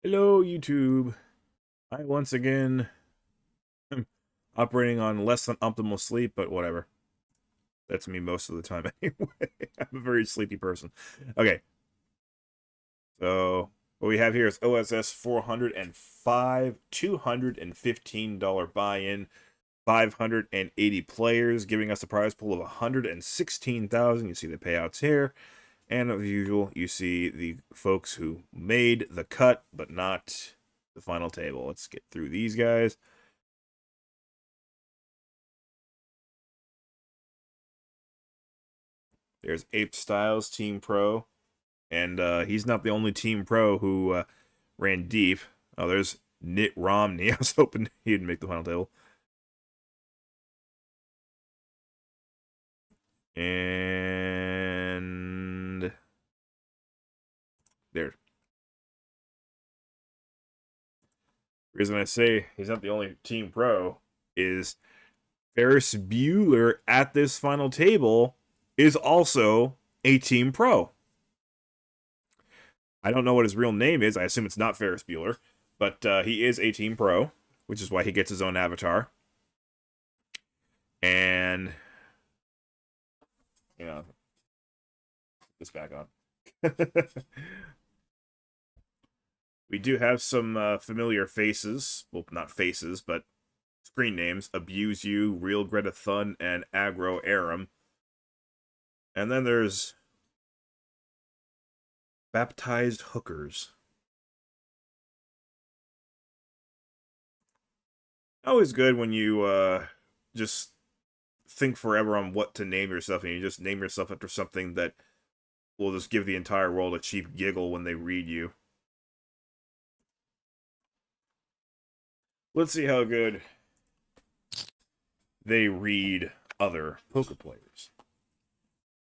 Hello, YouTube. I once again am operating on less than optimal sleep, but whatever. That's me most of the time anyway. I'm a very sleepy person. Okay, so what we have here is OSS 405, $215 buy-in, 580 players, giving us a prize pool of 116,000. You see the payouts here. And as usual, you see the folks who made the cut, but not the final table. Let's get through these guys. There's Ape Styles, Team Pro. And he's not the only Team Pro who ran deep. Oh, there's Nit Romney. I was hoping he'd make the final table. And there. The reason I say he's not the only Team Pro is FerrisBuueler at this final table is also a Team Pro. I don't know what his real name is. I assume it's not FerrisBueler, but he is a Team Pro, which is why he gets his own avatar. And you know, this back on. We do have some familiar faces. Well, not faces, but screen names. Abuse You, Real Greta Thun, and Aggro Aram. And then there's Baptized Hookers. Always good when you just think forever on what to name yourself, and you just name yourself after something that will just give the entire world a cheap giggle when they read you. Let's see how good they read other poker players.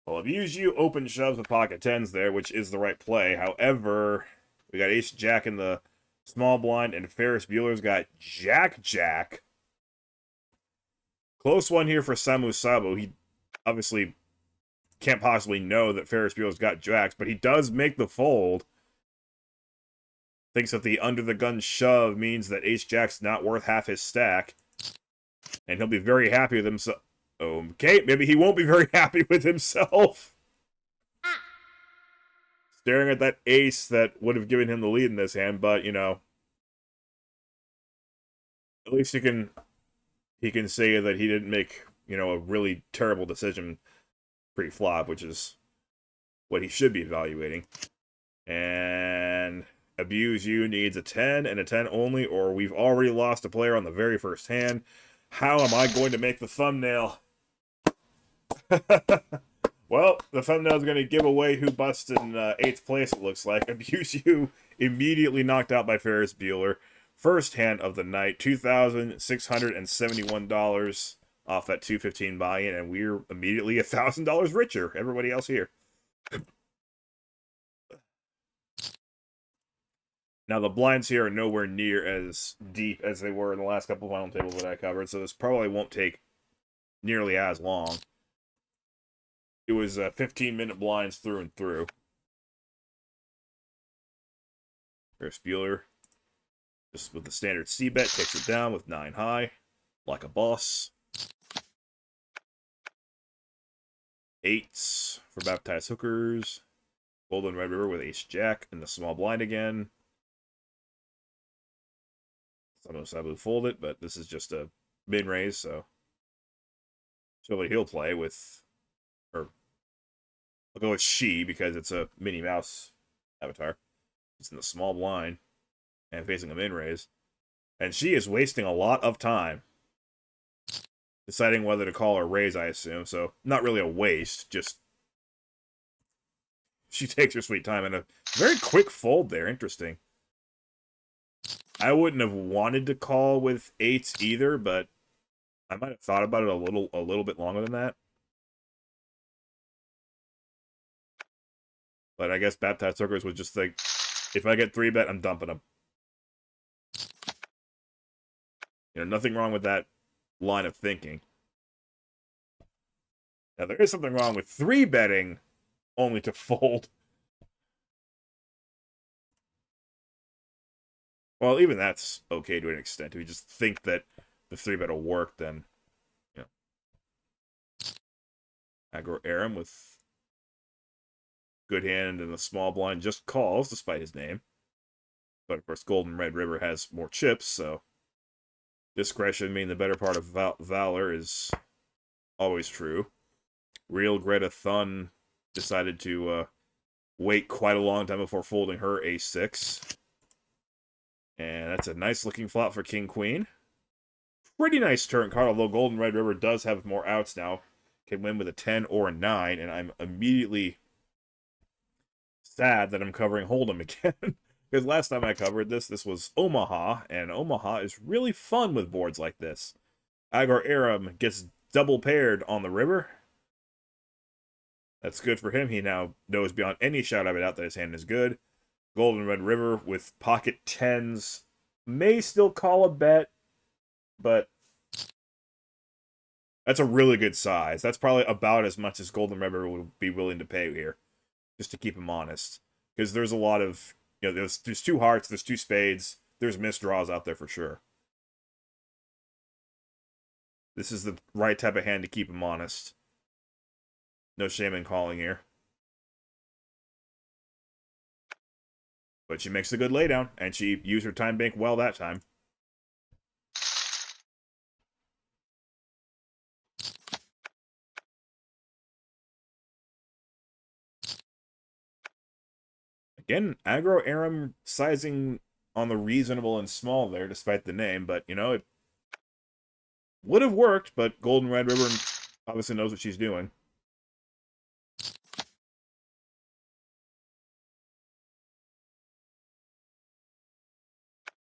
Well, Abuse You open shoves with pocket tens there, which is the right play. However, we got Ace Jack in the small blind, and FerrisBueller's got Jack Jack. Close one here for Samu Sabo. He obviously can't possibly know that FerrisBueller's got jacks, but he does make the fold. Thinks that the under the gun shove means that Ace Jack's not worth half his stack. And he'll be very happy with himself. Okay, maybe he won't be very happy with himself. Staring at that ace that would have given him the lead in this hand, but, you know, at least he can say that he didn't make, you know, a really terrible decision pre-flop, which is what he should be evaluating. And Abuse You needs a 10 and a 10 only, or we've already lost a player on the very first hand. How am I going to make the thumbnail? Well, the thumbnail is going to give away who busted in 8th place, it looks like. Abuse You immediately knocked out by FerrisBueler. First hand of the night, $2,671 off that $215 buy-in, and we're immediately $1,000 richer. Everybody else here. Now, the blinds here are nowhere near as deep as they were in the last couple of final tables that I covered, so this probably won't take nearly as long. It was 15-minute blinds through and through. FerrisBueler, just with the standard C-bet, takes it down with 9 high, like a boss. 8s for Baptized Hookers. Golden Red River with Ace-Jack in the small blind again. Sabu folded, but this is just a mid-raise, so surely he'll play with, or I'll go with she because it's a Minnie Mouse avatar. It's in the small blind and facing a mid-raise. And she is wasting a lot of time deciding whether to call or raise, I assume. So not really a waste, just she takes her sweet time. And a very quick fold there. Interesting. I wouldn't have wanted to call with 8s either, but I might have thought about it a little bit longer than that. But I guess Baptized Hookers would just think, if I get 3-bet, I'm dumping them. You know, nothing wrong with that line of thinking. Now, there is something wrong with 3-betting only to fold. Well, even that's okay to an extent. If you just think that the 3-bet will work, then, you know. Aggro Aram with good hand and a small blind just calls, despite his name. But, of course, Golden Red River has more chips, so discretion being the better part of valor is always true. Real Greta Thun decided to wait quite a long time before folding her a6. And that's a nice-looking flop for King-Queen. Pretty nice turn card, although Golden Red River does have more outs now. Can win with a 10 or a 9, and I'm immediately sad that I'm covering Hold'em again. Because last time I covered this was Omaha, and Omaha is really fun with boards like this. Aggro Aram gets double paired on the river. That's good for him. He now knows beyond any shout of a doubt that his hand is good. Golden Red River with pocket 10s may still call a bet, but that's a really good size. That's probably about as much as Golden Red River would be willing to pay here, just to keep him honest. Because there's a lot of, you know, there's 2 hearts, there's 2 spades, there's missed draws out there for sure. This is the right type of hand to keep him honest. No shame in calling here. But she makes a good laydown, and she used her time bank well that time. Again, Aggro Aram sizing on the reasonable and small there, despite the name, but, you know, it would have worked, but Golden Red River obviously knows what she's doing.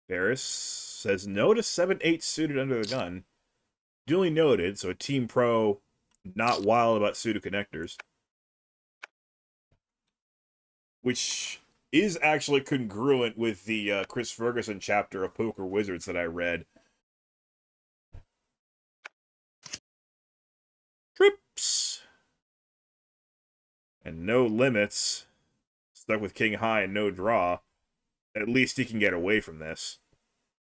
Ferris says no to 7-8 suited under the gun. Duly noted, so a Team Pro not wild about suited connectors. Which is actually congruent with the Chris Ferguson chapter of Poker Wizards that I read. Trips! And no limits. Stuck with King High and no draw. At least he can get away from this.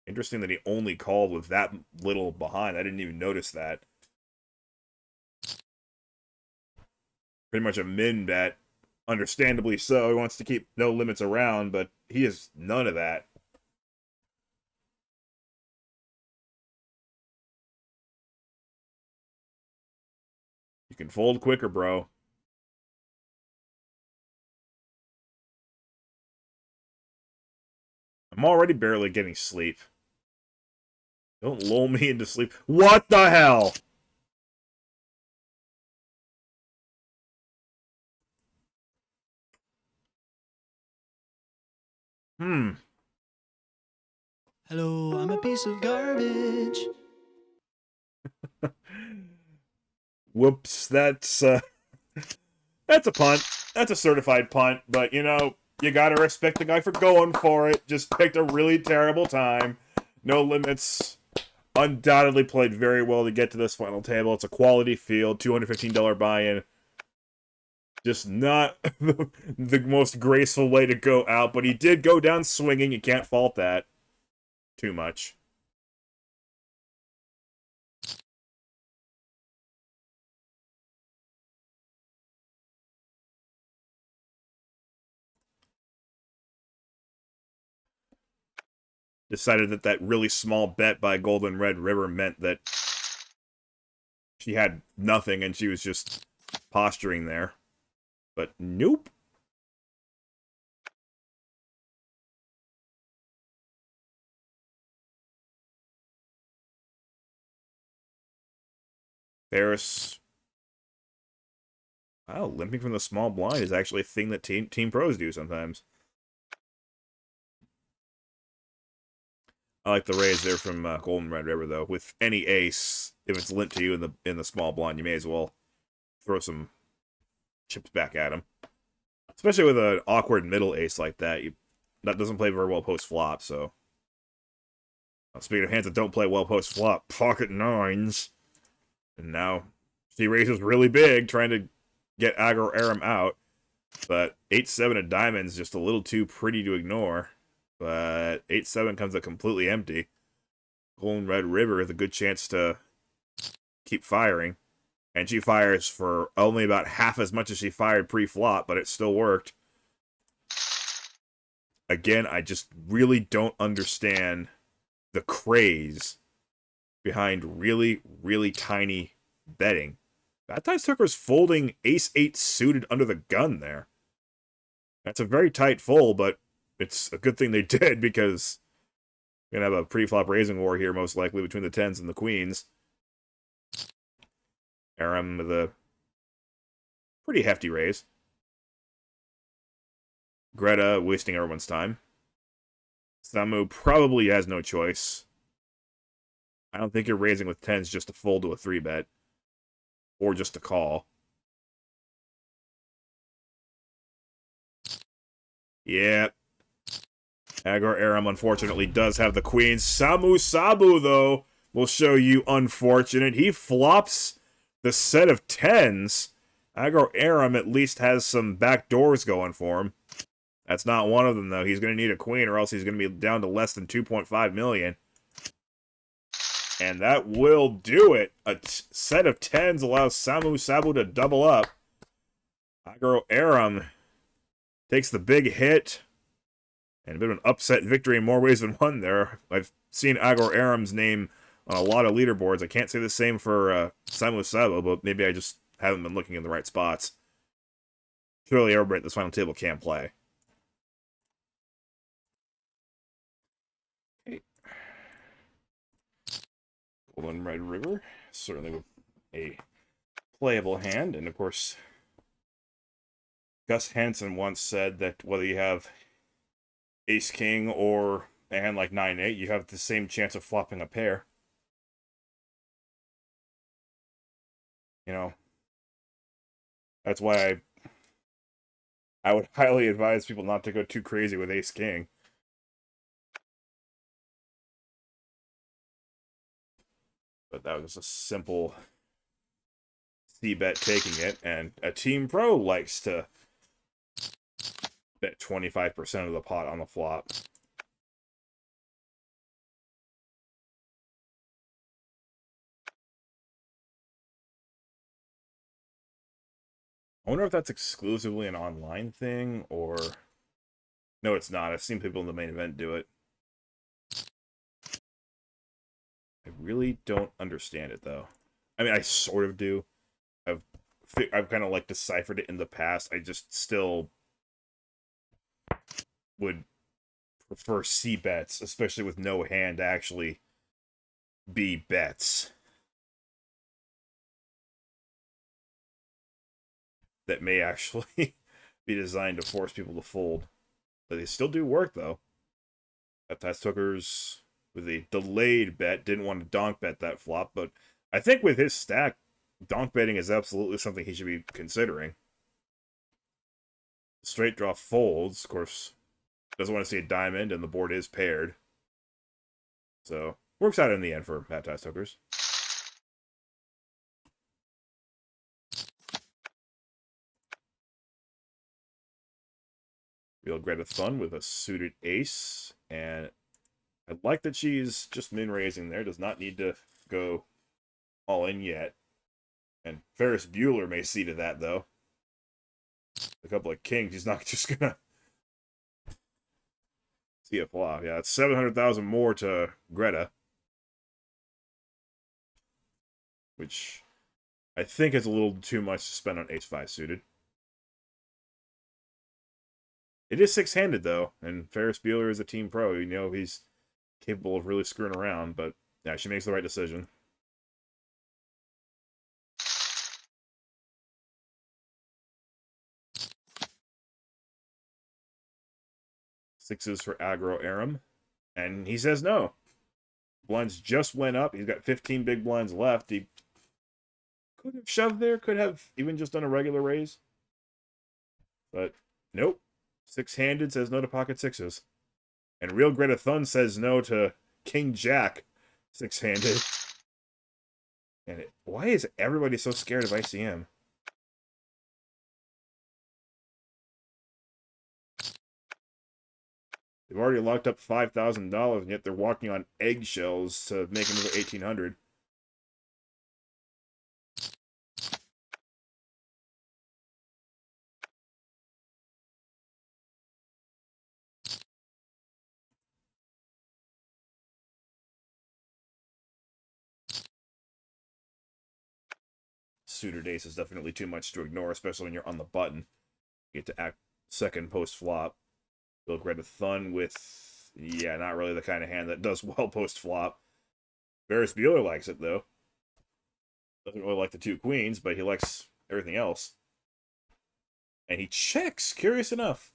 Interesting that he only called with that little behind. I didn't even notice that. Pretty much a min bet. Understandably so. He wants to keep no limits around, but he has none of that. You can fold quicker, bro. I'm already barely getting sleep. Don't lull me into sleep. What the hell? Hello, I'm a piece of garbage. Whoops, that's a punt. That's a certified punt, but, you know, you gotta respect the guy for going for it. Just picked a really terrible time. No limits. Undoubtedly played very well to get to this final table. It's a quality field, $215 buy-in. Just not the most graceful way to go out, but he did go down swinging. You can't fault that too much. Decided that that really small bet by Golden Red River meant that she had nothing and she was just posturing there. But nope. Ferris. Wow, limping from the small blind is actually a thing that team pros do sometimes. I like the raise there from Golden Red River, though. With any ace, if it's limped to you in the small blind, you may as well throw some chips back at him. Especially with an awkward middle ace like that. That doesn't play very well post-flop, so... Speaking of hands that don't play well post-flop, pocket 9s. And now she raises really big, trying to get Aggro Aram out. But 8-7 of diamonds just a little too pretty to ignore. But 8-7 comes up completely empty. Golden Red River with a good chance to keep firing. And she fires for only about half as much as she fired pre-flop, but it still worked. Again, I just really don't understand the craze behind really, really tiny betting. Baptized Hooker's folding ace-8 suited under the gun there. That's a very tight fold, but it's a good thing they did because we're going to have a pre-flop raising war here, most likely, between the 10s and the queens. Aram with a pretty hefty raise. Greta wasting everyone's time. Samu probably has no choice. I don't think you're raising with 10s just to fold to a 3-bet. Or just to call. Yeah. Agar Aram, unfortunately, does have the queens. Samu Sabu, though, will show you unfortunate. He flops the set of 10s. Agar Aram at least has some back doors going for him. That's not one of them, though. He's going to need a queen, or else he's going to be down to less than 2.5 million. And that will do it. A set of 10s allows Samu Sabu to double up. Agar Aram takes the big hit. And a bit of an upset victory in more ways than one there. I've seen Agar Aram's name on a lot of leaderboards. I can't say the same for Samu Sabu, but maybe I just haven't been looking in the right spots. Surely everybody at this final table can play. Okay. Golden Red River, certainly with a playable hand. And of course, Gus Hansen once said that whether you have Ace-King or a hand like 9-8, you have the same chance of flopping a pair. You know, that's why I would highly advise people not to go too crazy with Ace-King. But that was a simple C-bet taking it, and a Team Pro likes to bet 25% of the pot on the flop. I wonder if that's exclusively an online thing, or... No, it's not. I've seen people in the main event do it. I really don't understand it, though. I mean, I sort of do. I've kind of, like, deciphered it in the past. I just still would prefer C-bets, especially with no hand to actually be bets that may actually be designed to force people to fold. But they still do work, though. Baptized Hookers with a delayed bet didn't want to donk bet that flop, but I think with his stack, donk betting is absolutely something he should be considering. Straight draw folds, of course, doesn't want to see a diamond, and the board is paired. So, works out in the end for Baptized Hookers. Real Greta Thun with a suited ace, and I like that she's just min-raising there, does not need to go all in yet. And FerrisBuueler may see to that, though. A couple of kings, he's not just gonna see a flop. Yeah, it's 700,000 more to Greta, which I think is a little too much to spend on Ace-5 suited. It is six-handed, though, and FerrisBuueler is a team pro. You know he's capable of really screwing around, but yeah, she makes the right decision. Sixes for Aggro Aram, and he says no. Blinds just went up. He's got 15 big blinds left. He could have shoved there, could have even just done a regular raise. But nope. Six-handed says no to pocket sixes. And Real Greta Thun says no to King Jack six-handed. And why is everybody so scared of ICM? They've already locked up $5,000, and yet they're walking on eggshells to make another 1,800. Suited ace is definitely too much to ignore, especially when you're on the button. You get to act second post flop. You'll grab a thun with, yeah, not really the kind of hand that does well post flop. FerrisBuueler likes it though. Doesn't really like the two queens, but he likes everything else. And he checks, curious enough.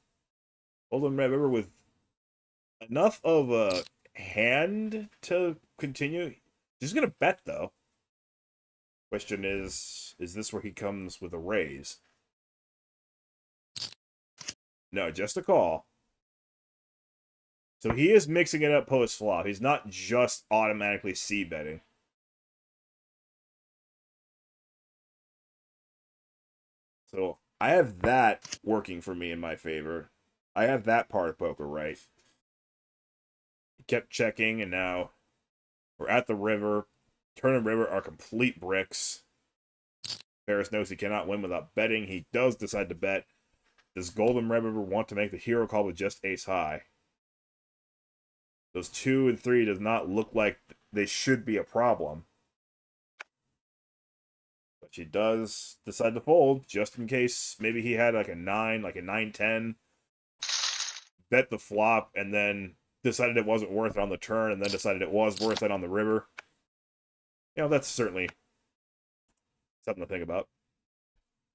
Golden Red River with enough of a hand to continue. He's gonna bet though. Question is this where he comes with a raise? No, just a call. So he is mixing it up post flop. He's not just automatically C betting. So I have that working for me in my favor. I have that part of poker right. He kept checking, and now we're at the river. Turn and river are complete bricks. Ferris knows he cannot win without betting. He does decide to bet. Does Golden Red River want to make the hero call with just ace high? Those 2 and 3 does not look like they should be a problem. But she does decide to fold, just in case maybe he had like a 9-10. Bet the flop, and then decided it wasn't worth it on the turn, and then decided it was worth it on the river. You know, that's certainly something to think about.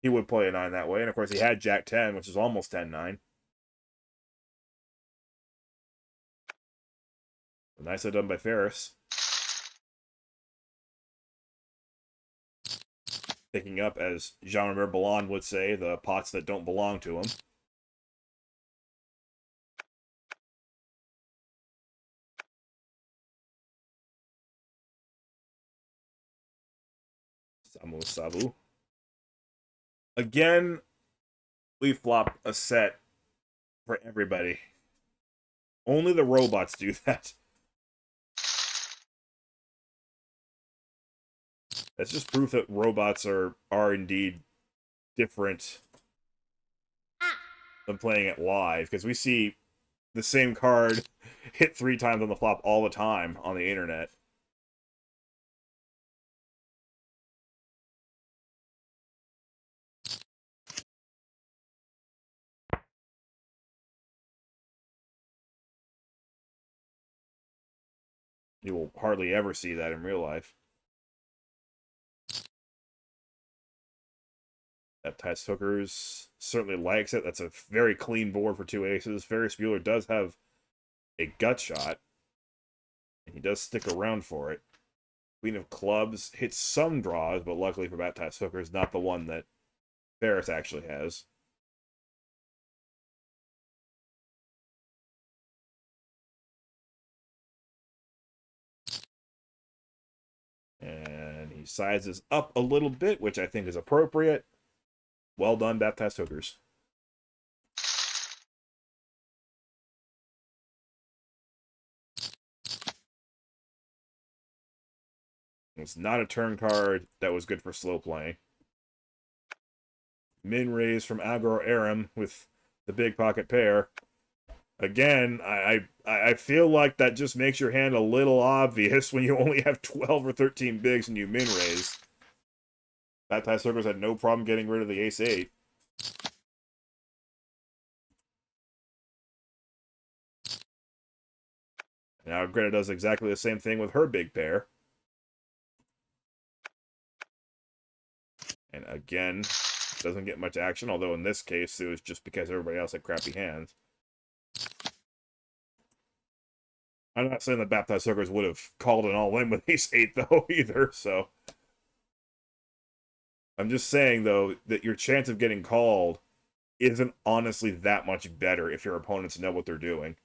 He would play a 9 that way, and of course he had Jack 10, which is almost 10-9. Nicely done by Ferris. Picking up, as Jean-Robert Ballon would say, the pots that don't belong to him. Samu Sabu. Again, we flop a set for everybody. Only the robots do that. That's just proof that robots are indeed different than playing it live, because we see the same card hit 3 times on the flop all the time on the internet. You will hardly ever see that in real life. Baptized Hookers certainly likes it. That's a very clean board for 2 aces. FerrisBuueler does have a gut shot, and he does stick around for it. Queen of Clubs hits some draws, but luckily for Baptized Hookers, not the one that Ferris actually has. And he sizes up a little bit, which I think is appropriate. Well done, Baptized Hookers. It's not a turn card that was good for slow playing. Min raise from Agro Aram with the big pocket pair. Again, I feel like that just makes your hand a little obvious when you only have 12 or 13 bigs and you min raise. Baptized Hookers had no problem getting rid of the ace-8. Now Greta does exactly the same thing with her big pair. And again, doesn't get much action, although in this case, it was just because everybody else had crappy hands. I'm not saying the Baptized Hookers would have called it all in with ace-8, though, either, so. I'm just saying, though, that your chance of getting called isn't honestly that much better if your opponents know what they're doing.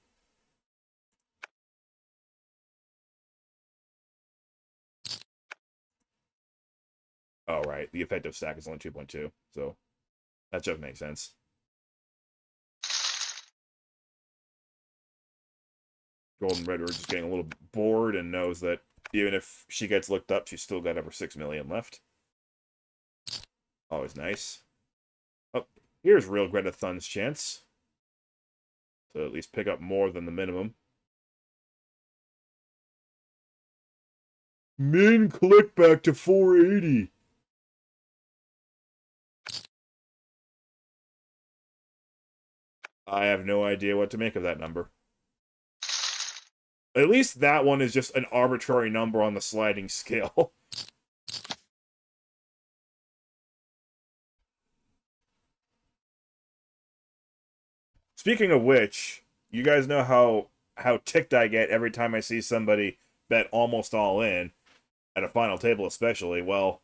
Oh, right. The effective stack is only 2.2, so that just makes sense. Golden Red River just getting a little bored and knows that even if she gets looked up, she's still got over 6 million left. Always nice. Oh, here's real Greta Thun's chance to at least pick up more than the minimum. Min click back to 480. I have no idea what to make of that number. At least that one is just an arbitrary number on the sliding scale. Speaking of which, you guys know how ticked I get every time I see somebody bet almost all in at a final table, especially. Well,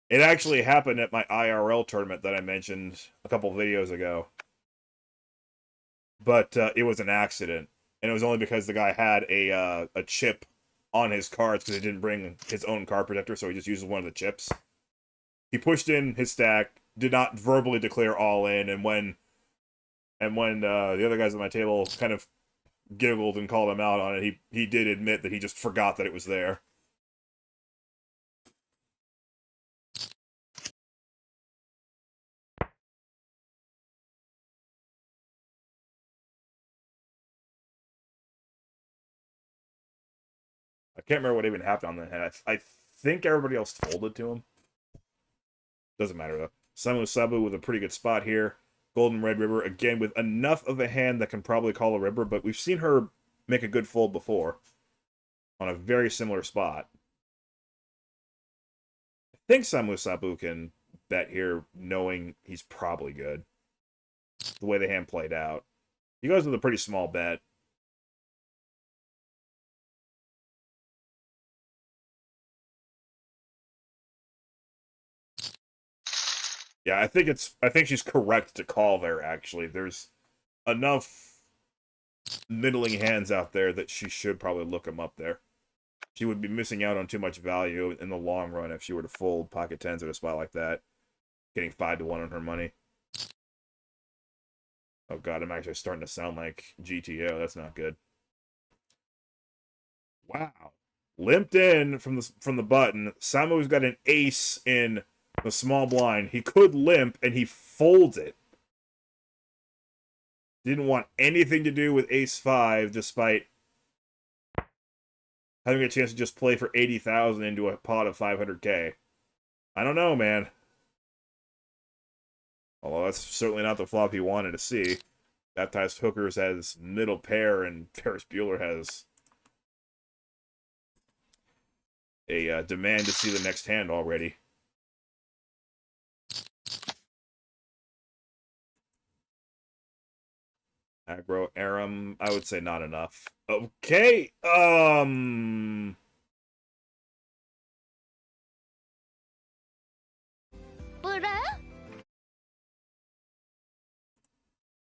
it actually happened at my IRL tournament that I mentioned a couple videos ago, but it was an accident, and it was only because the guy had a chip on his cards because he didn't bring his own card protector, so he just used one of the chips. He pushed in his stack, did not verbally declare all in, and when the other guys at my table kind of giggled and called him out on it, he did admit that he just forgot that it was there. I can't remember what even happened on the hand. I think everybody else folded to him. Doesn't matter though. Samu Sabu with a pretty good spot here. Golden Red River again with enough of a hand that can probably call a river, but we've seen her make a good fold before on a very similar spot. I think Samu Sabu can bet here knowing he's probably good. The way the hand played out. He goes with a pretty small bet. Yeah, I think she's correct to call there, actually. There's enough middling hands out there that she should probably look him up there. She would be missing out on too much value in the long run if she were to fold pocket tens at a spot like that. Getting 5-1 on her money. Oh god, I'm actually starting to sound like GTO. That's not good. Wow. Limped in from the button. Samu's got an ace in the small blind. He could limp, and he folds it. Didn't want anything to do with ace-5, despite having a chance to just play for 80,000 into a pot of 500k. I don't know, man. Although that's certainly not the flop he wanted to see. Baptized Hookers has middle pair, and FerrisBuueler has a demand to see the next hand already. Aggro Aram, I would say not enough. Okay,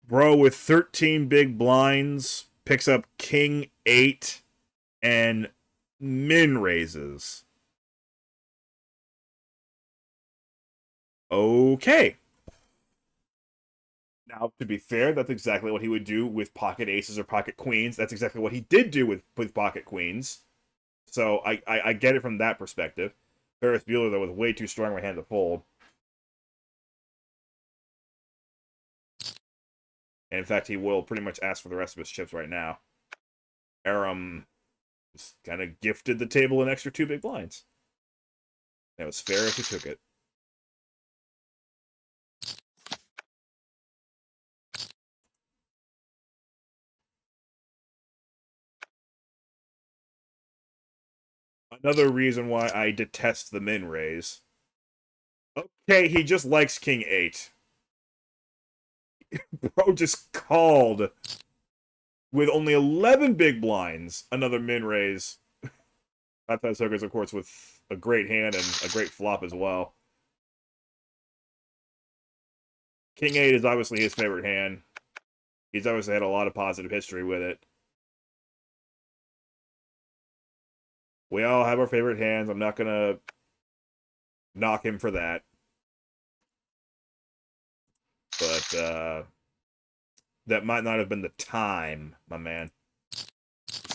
Bro with 13 big blinds picks up King 8 and min raises. Okay. Now, to be fair, that's exactly what he would do with pocket aces or pocket queens. That's exactly what he did do with pocket queens. So I get it from that perspective. FerrisBuueler, though, with way too strong of a hand to fold. And in fact, he will pretty much ask for the rest of his chips right now. Aram just kind of gifted the table an extra 2 big blinds. It was fair if he took it. Another reason why I detest the min raise. Okay, he just likes King 8. Bro just called with only 11 big blinds. Another min raise. Baptized Hookers, of course, with a great hand and a great flop as well. King 8 is obviously his favorite hand. He's obviously had a lot of positive history with it. We all have our favorite hands. I'm not going to knock him for that. But that might not have been the time, my man.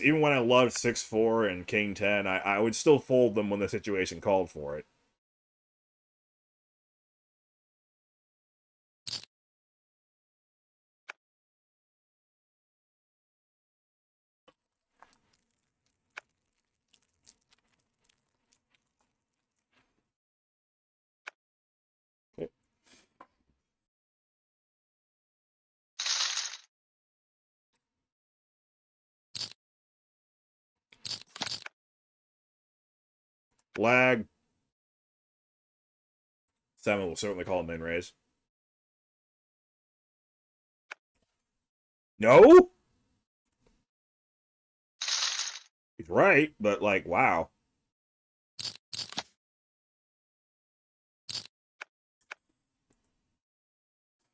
Even when I loved 6-4 and King 10, I would still fold them when the situation called for it. Lag. Salmon will certainly call a min raise. No? He's right, but like, wow.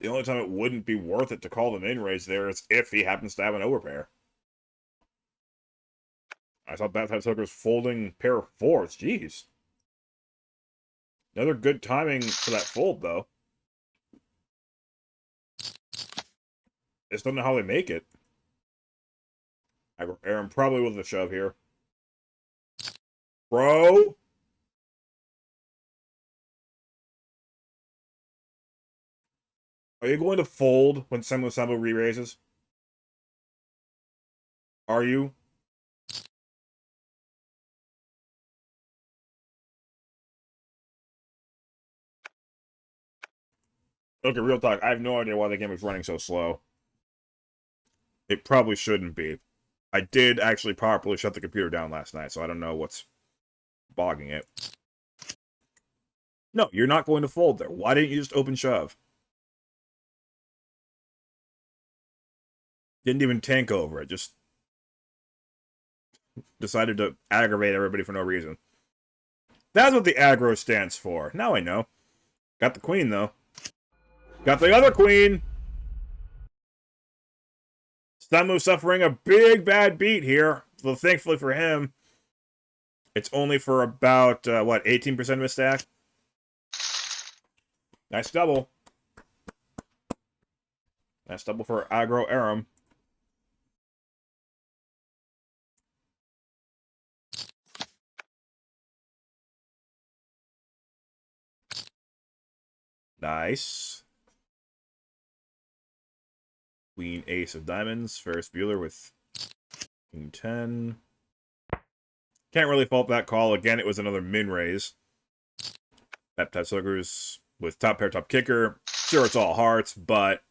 The only time it wouldn't be worth it to call the min raise there is if he happens to have an overpair. I thought Baptized Hooker's folding pair of fours. Jeez. Another good timing for that fold, though. Just don't know how they make it. Aaron probably with a shove here. Bro! Are you going to fold when Sambo re-raises? Are you? Okay, real talk. I have no idea why the game is running so slow. It probably shouldn't be. I did actually properly shut the computer down last night, so I don't know what's bogging it. No, you're not going to fold there. Why didn't you just open shove? Didn't even tank over it. Just decided to aggravate everybody for no reason. That's what the aggro stands for. Now I know. Got the queen, though. Got the other queen! Samu suffering a big bad beat here. So thankfully for him, it's only for about, what, 18% of his stack? Nice double. Nice double for aggro Aram. Nice. Queen Ace of Diamonds. FerrisBuueler with King 10. Can't really fault that call. Again, it was another min raise. Baptized Hookers with top pair, top kicker. Sure, it's all hearts, but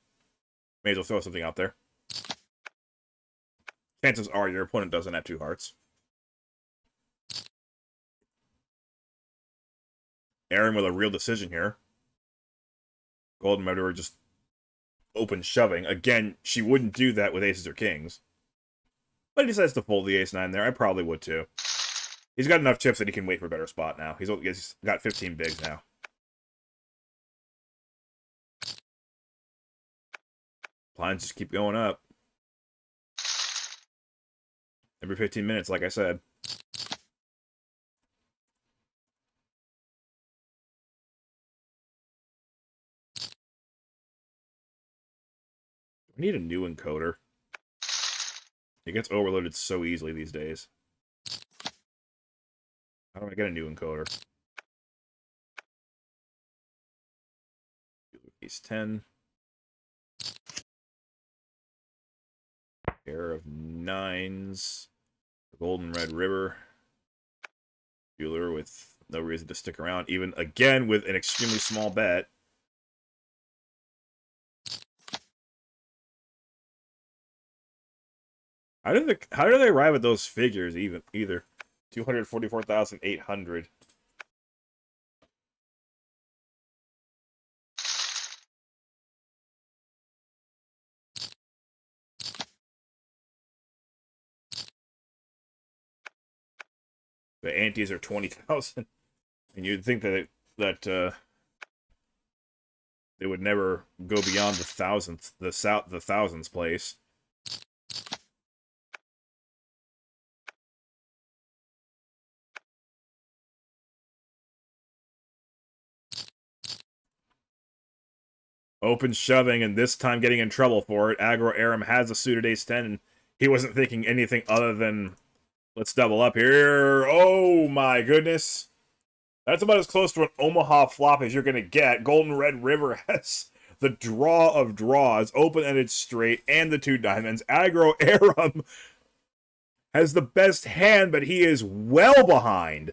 may as well throw something out there. Chances are your opponent doesn't have two hearts. Aaron with a real decision here. Golden Murderer just open shoving. Again, she wouldn't do that with aces or kings. But he decides to fold the ace-9 there. I probably would too. He's got enough chips that he can wait for a better spot now. He's got 15 bigs now. Blinds just keep going up. Every 15 minutes, like I said. We need a new encoder. It gets overloaded so easily these days. How do I get a new encoder? Ace 10. Pair of 9s. Golden Red River. Bueller with no reason to stick around, even again with an extremely small bet. How do they arrive at those figures either? 244,800. The antes are 20,000, and you'd think that they would never go beyond the thousandth, the thousands place. Open shoving, and this time getting in trouble for it. Aggro Aram has a suited ace-10, and He wasn't thinking anything other than, let's double up here. Oh my goodness. That's about as close to an Omaha flop as you're going to get. Golden Red River has the draw of draws, open-ended straight, and the two diamonds. Aggro Aram has the best hand, but he is well behind.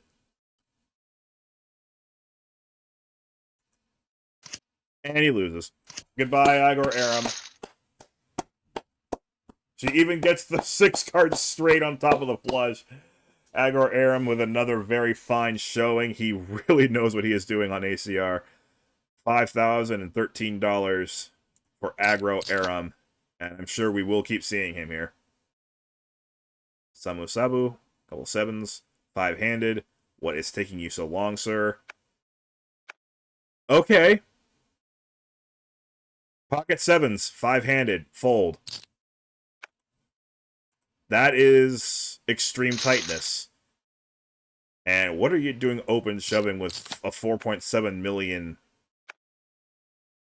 And he loses. Goodbye, Aggro Aram. She even gets the 6 cards straight on top of the flush. Aggro Aram with another very fine showing. He really knows what he is doing on ACR. $5,013 for Aggro Aram. And I'm sure we will keep seeing him here. Samu Sabu, couple sevens, 5-handed. What is taking you so long, sir? Okay. Pocket sevens, 5-handed, fold. That is extreme tightness. And what are you doing open shoving with a 4.7 million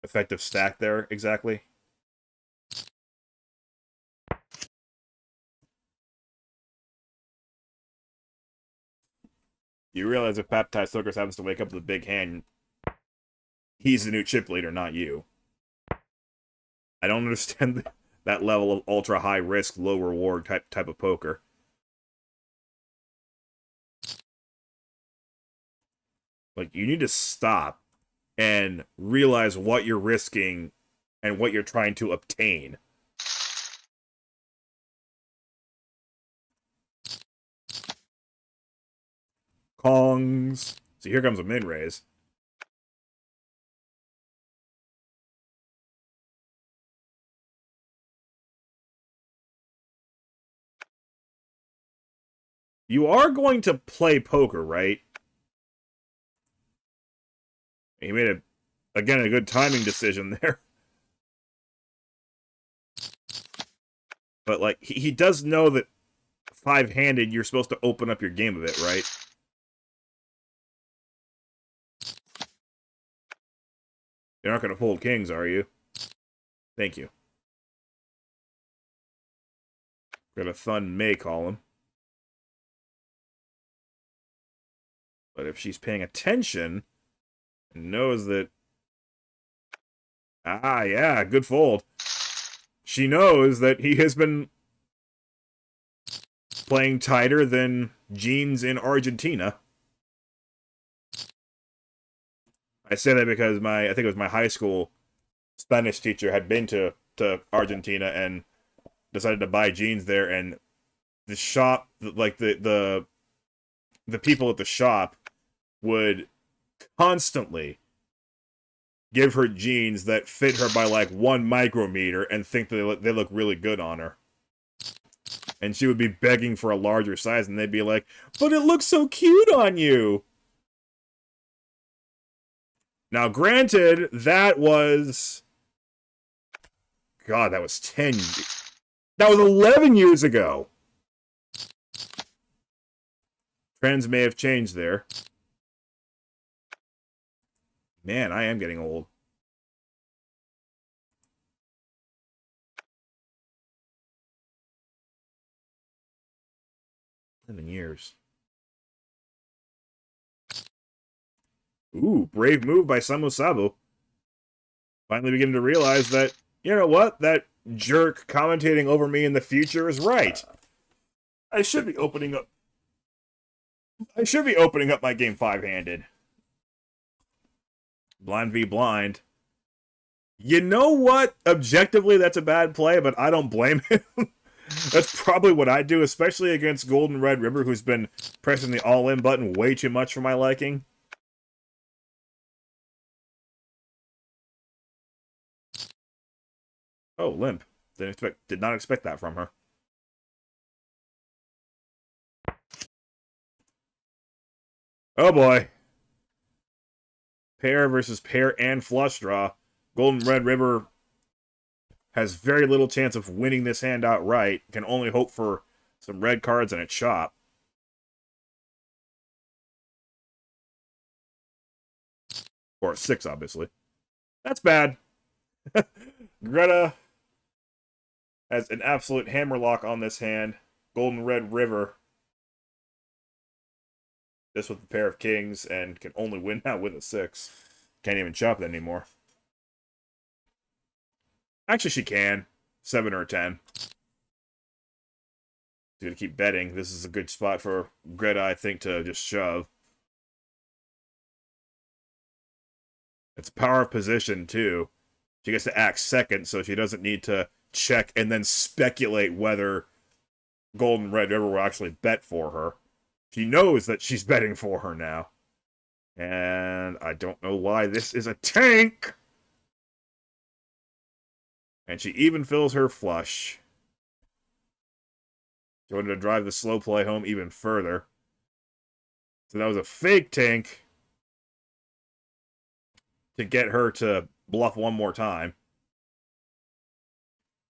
effective stack there exactly? You realize if Baptized Socrates happens to wake up with a big hand, he's the new chip leader, not you. I don't understand that level of ultra high risk, low reward type of poker. Like, you need to stop and realize what you're risking and what you're trying to obtain. Kongs. So here comes a min-raise. You are going to play poker, right? He made, again, a good timing decision there. But, like, he does know that 5-handed, you're supposed to open up your game a bit, right? You're not going to fold kings, are you? Thank you. We're going to Thun May call him. But if she's paying attention and knows that... Ah, yeah, good fold. She knows that he has been playing tighter than jeans in Argentina. I say that because I think it was my high school Spanish teacher had been to Argentina and decided to buy jeans there, and the shop, like the people at the shop would constantly give her jeans that fit her by like 1 micrometer and think that they look really good on her. And she would be begging for a larger size, and they'd be like, but it looks so cute on you. Now, granted, that was... God, that was 10... That was 11 years ago. Trends may have changed there. Man, I am getting old. 11 years. Ooh, brave move by Samu Sabu. Finally beginning to realize that, you know what? That jerk commentating over me in the future is right. I should be opening up my game 5-handed. Blind v blind. You know what? Objectively, that's a bad play, but I don't blame him. That's probably what I'd do, especially against Golden Red River, who's been pressing the all-in button way too much for my liking. Oh, limp. Did not expect that from her. Oh boy. Pair versus pair and flush draw. Golden Red River has very little chance of winning this hand outright. Can only hope for some red cards and a chop. Or a 6, obviously. That's bad. Greta Has an absolute hammerlock on this hand. Golden Red River. Just with a pair of kings, and can only win now with a 6. Can't even chop it anymore. Actually, she can. 7 or 10. She's gonna keep betting. This is a good spot for Greta, I think, to just shove. It's power of position, too. She gets to act second, so she doesn't need to check and then speculate whether Golden Red River will actually bet for her. She knows that she's betting for her now. And I don't know why this is a tank. And she even fills her flush. She wanted to drive the slow play home even further. So that was a fake tank to get her to bluff one more time.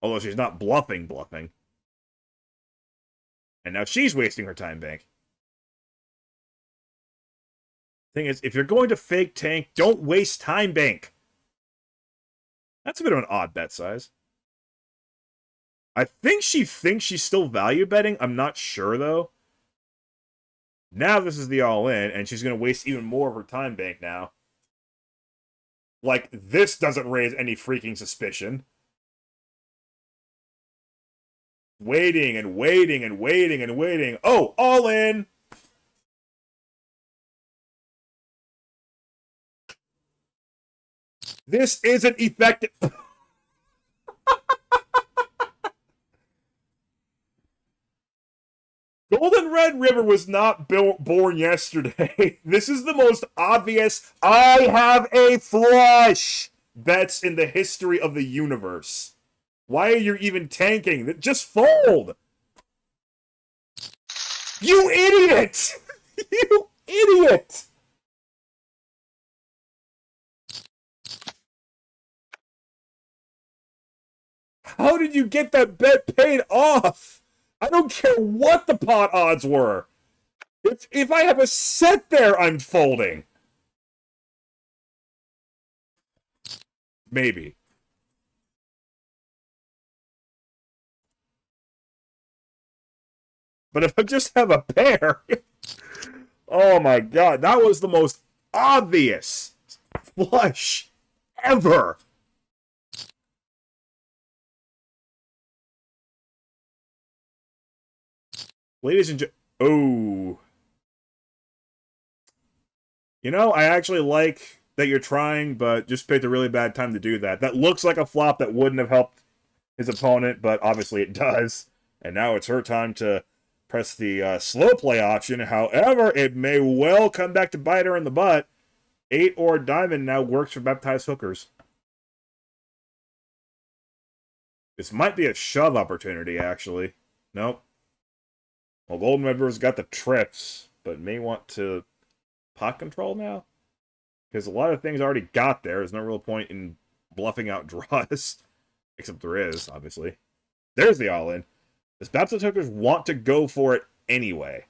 Although she's not bluffing. And now she's wasting her time bank. Thing is, if you're going to fake tank, don't waste time bank. That's a bit of an odd bet size. I think she thinks she's still value betting. I'm not sure, though. Now this is the all-in, and she's going to waste even more of her time bank now. Like, this doesn't raise any freaking suspicion. Waiting and waiting and waiting and waiting. Oh, all in! This isn't effective. Golden Red River was not born yesterday. This is the most obvious I have a flush bets in the history of the universe. Why are you even tanking? Just fold. You idiot! You idiot! How did you get that bet paid off? I don't care what the pot odds were. If I have a set there, I'm folding. Maybe. But if I just have a pair... Oh my god, that was the most obvious flush ever. Ladies and gentlemen, oh. You know, I actually like that you're trying, but just picked a really bad time to do that. That looks like a flop that wouldn't have helped his opponent, but obviously it does. And now it's her time to press the slow play option. However, it may well come back to bite her in the butt. 8 or diamond now works for baptized hookers. This might be a shove opportunity, actually. Nope. Well, Golden River's got the trips, but may want to pot control now? Because a lot of things already got there. There's no real point in bluffing out draws. Except there is, obviously. There's the all-in. Does baptized hookers want to go for it anyway?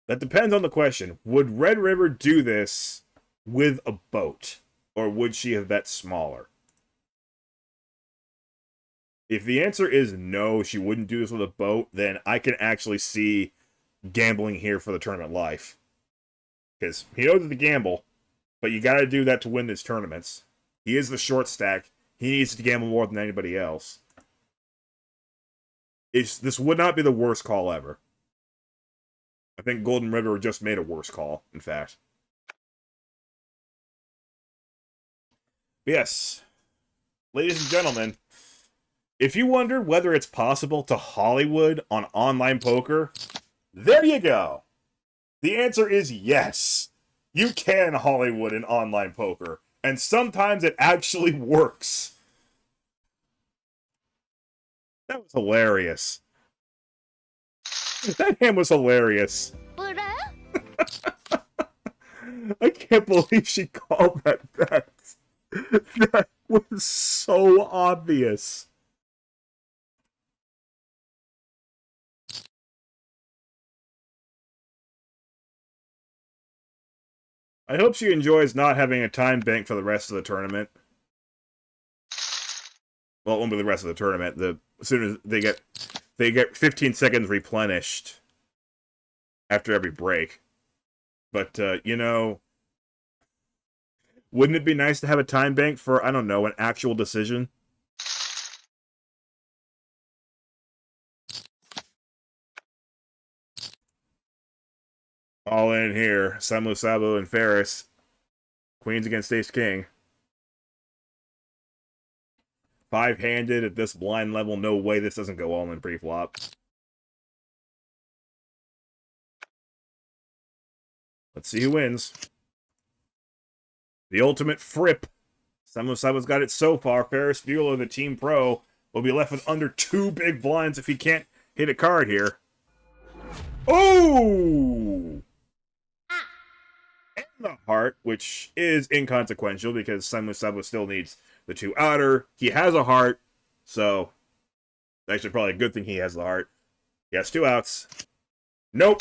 That depends on the question. Would Red River do this with a boat? Or would she have bet smaller? If the answer is no, she wouldn't do this with a boat, then I can actually see gambling here for the tournament life. Because he knows it's a gamble, but you gotta do that to win these tournaments. He is the short stack. He needs to gamble more than anybody else. This would not be the worst call ever. I think Golden River just made a worse call, in fact. But yes, ladies and gentlemen, if you wonder whether it's possible to Hollywood on online poker, there you go. The answer is yes. You can Hollywood in online poker, and sometimes it actually works. That was hilarious. That hand was hilarious. I can't believe she called that bet. That was so obvious. I hope she enjoys not having a time bank for the rest of the tournament. Well, it won't be the rest of the tournament. As soon as they get 15 seconds replenished after every break. But you know, wouldn't it be nice to have a time bank for, I don't know, an actual decision? All in here. Samu Sabo and Ferris. Queens against Ace King. 5-handed at this blind level. No way this doesn't go all in pre-flop. Let's see who wins. The ultimate frip. Samu Sabo's got it so far. FerrisBuueler, the team pro, will be left with under 2 big blinds if he can't hit a card here. Oh! And the heart, which is inconsequential because Samu Sabo still needs the 2 outer. He has a heart, so actually probably a good thing he has the heart. He has 2 outs. Nope.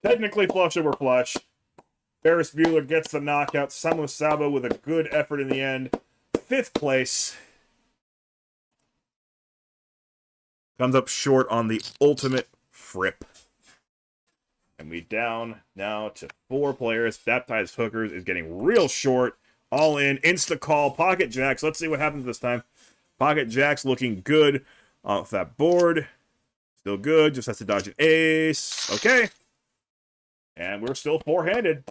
Technically flush over flush. FerrisBuueler gets the knockout. Samu Sabo with a good effort in the end. 5th place. Comes up short on the ultimate frip. And we down now to 4 players. Baptized Hookers is getting real short. All in. Insta call. Pocket Jacks. Let's see what happens this time. Pocket Jacks looking good off that board. Still good. Just has to dodge an ace. Okay. And we're still 4-handed.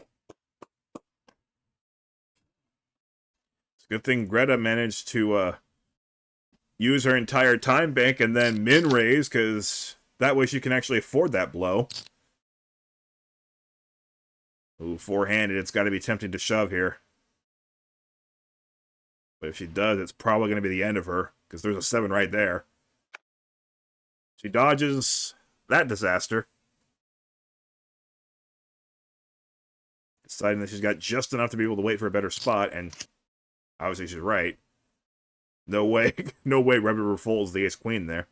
It's a good thing Greta managed to use her entire time bank and then min raise, because that way she can actually afford that blow. Ooh, 4-handed. It's got to be tempting to shove here. But if she does, it's probably going to be the end of her, because there's a 7 right there. She dodges that disaster. Deciding that she's got just enough to be able to wait for a better spot, and obviously she's right. No way, no way Red River folds the ace-queen there.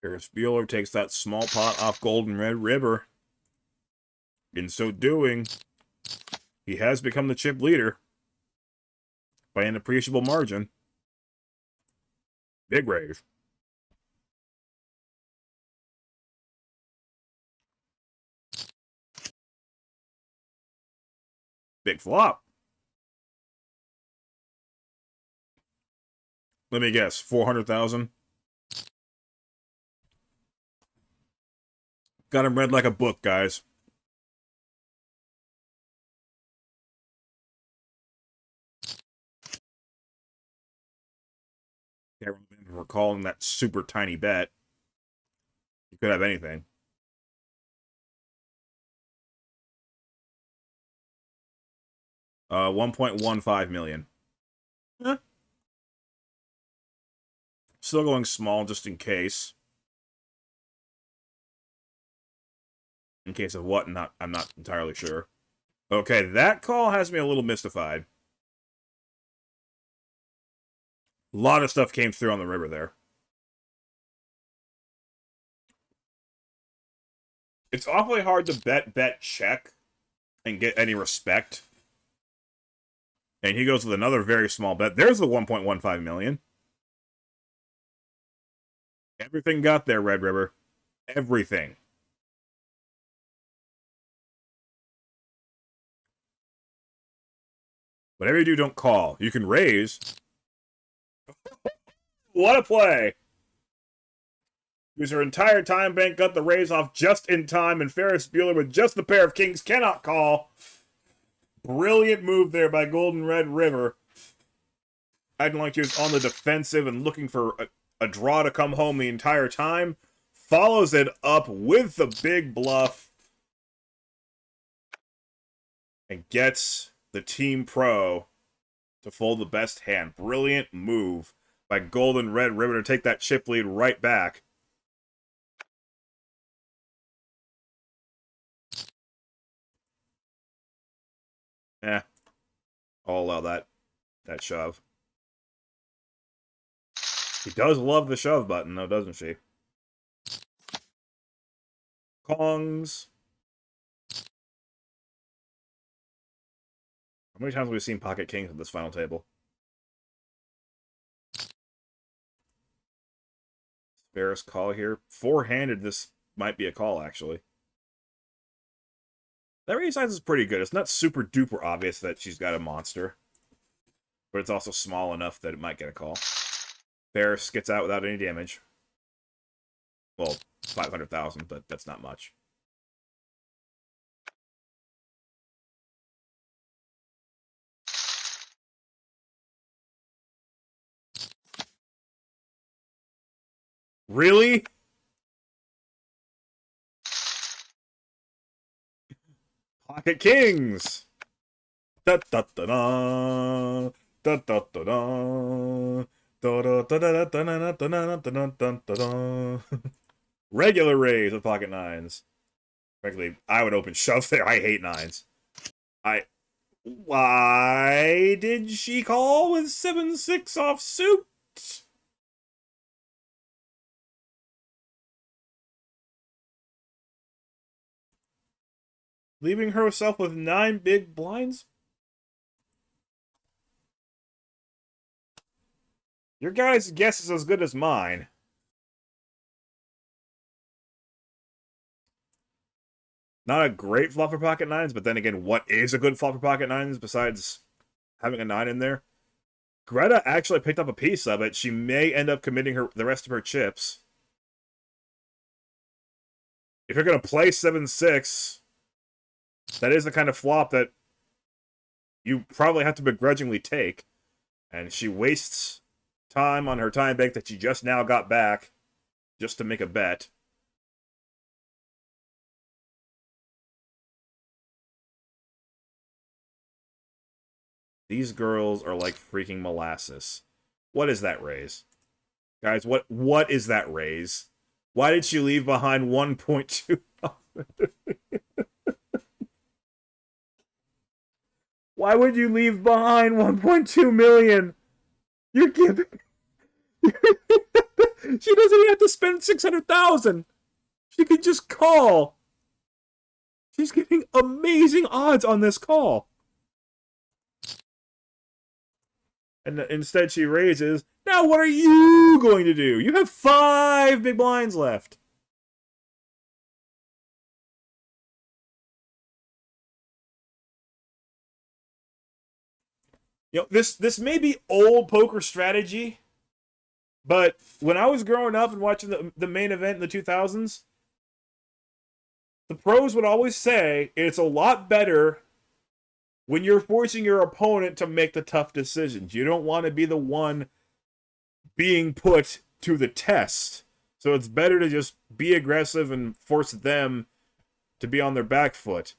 FerrisBuueler takes that small pot off Golden Red River. In so doing, he has become the chip leader by an appreciable margin. Big raise. Big flop. Let me guess, 400,000. Got him read like a book, guys. Can't remember recalling that super tiny bet. You could have anything. $1.15 million. Eh. Still going small just in case. In case of what? I'm not entirely sure. Okay, that call has me a little mystified. A lot of stuff came through on the river there. It's awfully hard to bet check and get any respect. And he goes with another very small bet. There's the 1.15 million. Everything got there, Red River. Everything. Whatever you do, don't call. You can raise. What a play! Use her entire time bank, got the raise off just in time, and FerrisBuueler with just the pair of kings cannot call. Brilliant move there by Golden Red River. Acting like she was on the defensive and looking for a draw to come home the entire time. Follows it up with the big bluff. And gets the team pro to fold the best hand. Brilliant move by Golden Red River to take that chip lead right back. I'll allow that shove. She does love the shove button, though, doesn't she? Kongs. How many times have we seen pocket kings at this final table? Ferris call here. Four-handed, this might be a call, actually. That raise size is pretty good. It's not super duper obvious that she's got a monster, but it's also small enough that it might get a call. Ferris gets out without any damage. Well, 500,000, but that's not much. Really? Pocket kings. Da da da da da da da da. Regular raise with pocket nines. Frankly, I would open shove there. I hate nines. Why did she call with 7-6 offsuit? Leaving herself with 9 big blinds? Your guys' guess is as good as mine. Not a great flop for pocket nines, but then again, what is a good flop for pocket nines besides having a 9 in there? Greta actually picked up a piece of it. She may end up committing the rest of her chips. If you're going to play 7-6, that is the kind of flop that you probably have to begrudgingly take. And she wastes time on her time bank that she just now got back just to make a bet. These girls are like freaking molasses. What is that raise? Guys, what is that raise? Why did she leave behind 1.2? Why would you leave behind 1.2 million? You're giving... She doesn't even have to spend 600,000. She could just call. She's getting amazing odds on this call. And instead she raises. Now what are you going to do? You have 5 big blinds left. You know, this may be old poker strategy, but when I was growing up and watching the main event in the 2000s, the pros would always say it's a lot better when you're forcing your opponent to make the tough decisions. You don't want to be the one being put to the test. So it's better to just be aggressive and force them to be on their back foot.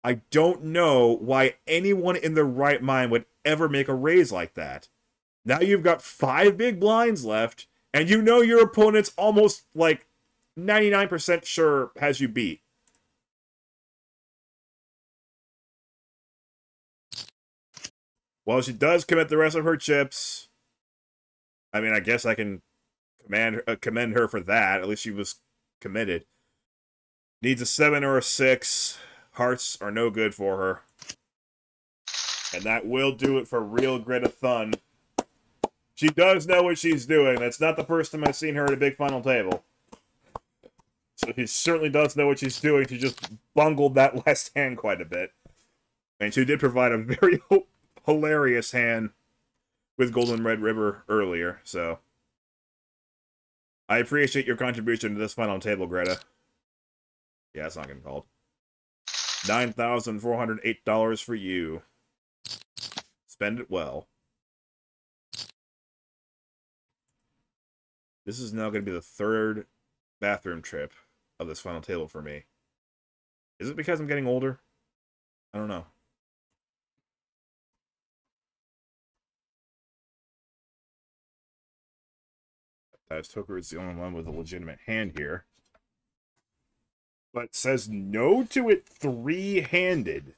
I don't know why anyone in their right mind would ever make a raise like that. Now you've got 5 big blinds left, and you know your opponent's almost like 99% sure has you beat. Well, she does commit the rest of her chips. I mean, I guess I can commend her for that. At least she was committed. Needs a 7 or a 6. Hearts are no good for her. And that will do it for real Greta Thun. She does know what she's doing. That's not the first time I've seen her at a big final table. So she certainly does know what she's doing. She just bungled that last hand quite a bit. And she did provide a very hilarious hand with Golden Red River earlier, so I appreciate your contribution to this final table, Greta. Yeah, it's not getting called. $9,408 for you. Spend it well. This is now going to be the 3rd bathroom trip of this final table for me. Is it because I'm getting older? I don't know. Baptized Hooker is the only one with a legitimate hand here. But says no to it three-handed.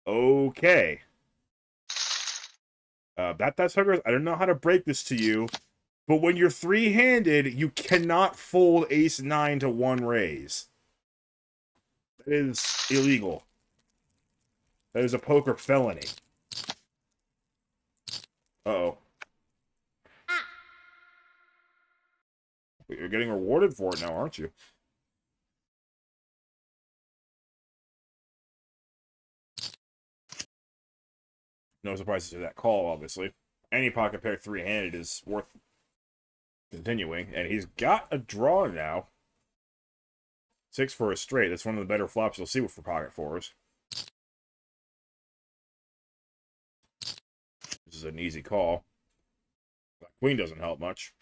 Okay. Baptized Hookers, I don't know how to break this to you, but when you're three-handed, you cannot fold ace-9 to one raise. That is illegal. That is a poker felony. Uh-oh. You're getting rewarded for it now, aren't you? No surprises to that call, obviously. Any pocket pair three-handed is worth continuing, and he's got a draw now. 6 for a straight. That's one of the better flops you'll see for pocket fours. This is an easy call. Black Queen doesn't help much.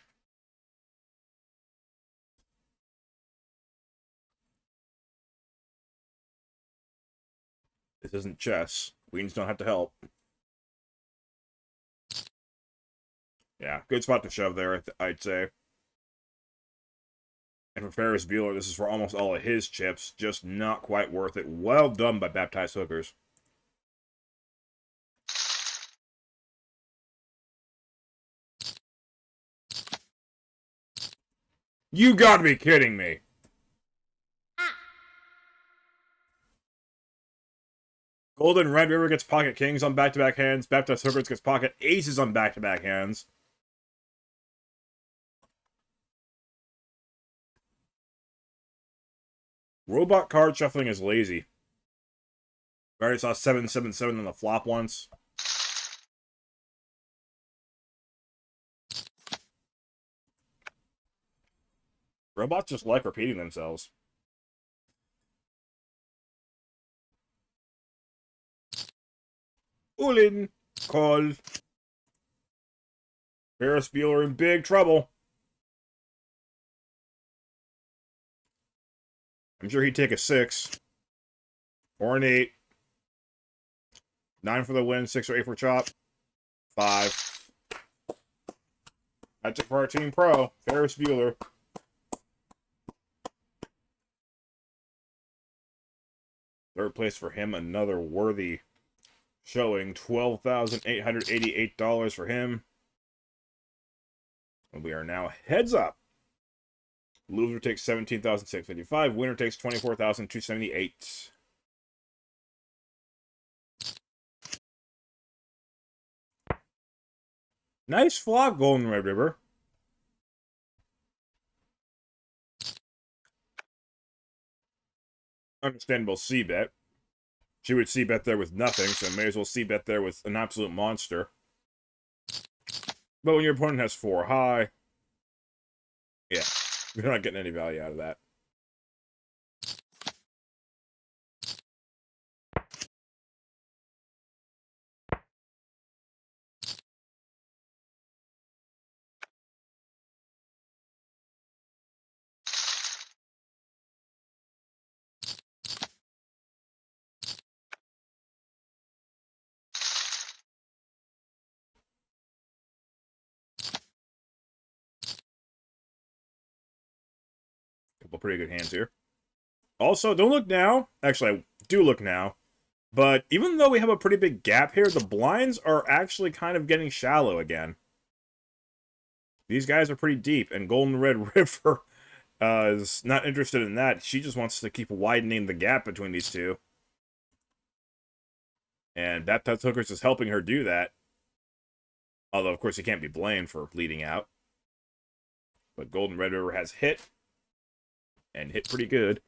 This isn't chess. Queens don't have to help. Yeah, good spot to shove there, I'd say. And for FerrisBuueler, this is for almost all of his chips. Just not quite worth it. Well done by Baptized Hookers. You gotta be kidding me! Golden Red River gets pocket kings on back-to-back hands. Baptized Hookers gets pocket aces on back-to-back hands. Robot card shuffling is lazy. I already saw 777 on the flop once. Robots just like repeating themselves. All in. Call. FerrisBuueler in big trouble. I'm sure he'd take a 6. Or an 8. 9 for the win, 6 or 8 for chop. 5. That's it for our team pro, FerrisBuueler. Third place for him, another worthy showing. $12,888 for him. And we are now heads up. Loser takes $17,655. Winner takes $24,278. Nice flop, Golden Red River. Understandable C-bet. She would C-bet there with nothing, so may as well C-bet there with an absolute monster. But when your opponent has 4 high, yeah, you're not getting any value out of that. Couple pretty good hands here. Also, don't look now. Actually, I do look now. But even though we have a pretty big gap here, the blinds are actually kind of getting shallow again. These guys are pretty deep, and Golden Red River is not interested in that. She just wants to keep widening the gap between these two. And Baptized Hookers is helping her do that. Although, of course, he can't be blamed for leading out. But Golden Red River has hit. And hit pretty good.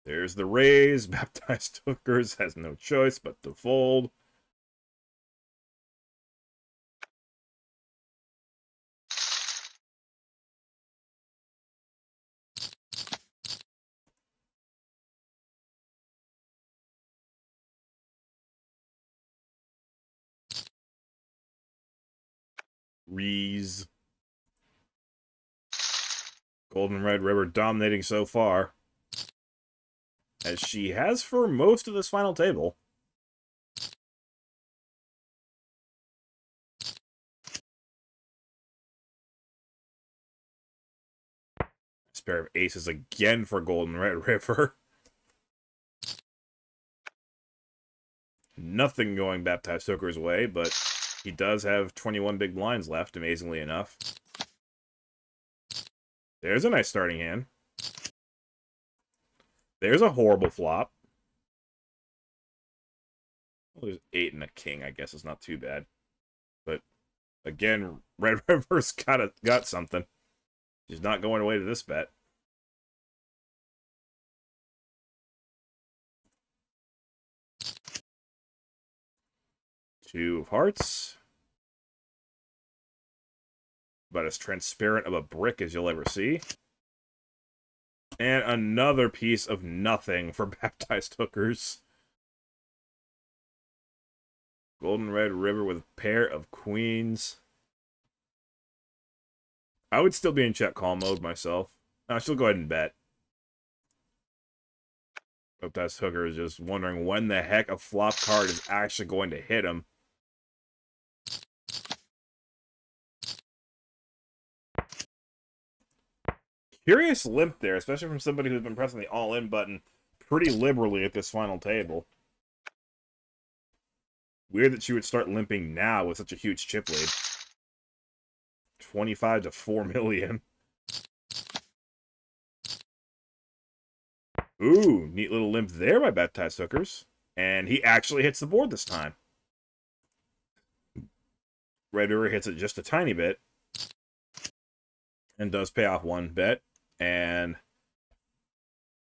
There's the raise. Baptized Hookers has no choice but to fold. Rees. Golden Red River dominating so far. As she has for most of this final table. This pair of aces again for Golden Red River. Nothing going Baptized Hooker's way, but he does have 21 big blinds left, amazingly enough. There's a nice starting hand. There's a horrible flop. Well, there's 8 and a king, I guess it's not too bad. But, again, Red River's got something. He's not going away to this bet. Two of hearts. About as transparent of a brick as you'll ever see. And another piece of nothing for Baptized Hookers. Golden Red River with a pair of queens. I would still be in check call mode myself. I should go ahead and bet. Baptized Hooker is just wondering when the heck a flop card is actually going to hit him. Curious limp there, especially from somebody who's been pressing the all-in button pretty liberally at this final table. Weird that she would start limping now with such a huge chip lead. 25 to 4 million. Ooh, neat little limp there by Baptized Hookers. And he actually hits the board this time. Red River hits it just a tiny bit. And does pay off one bet. And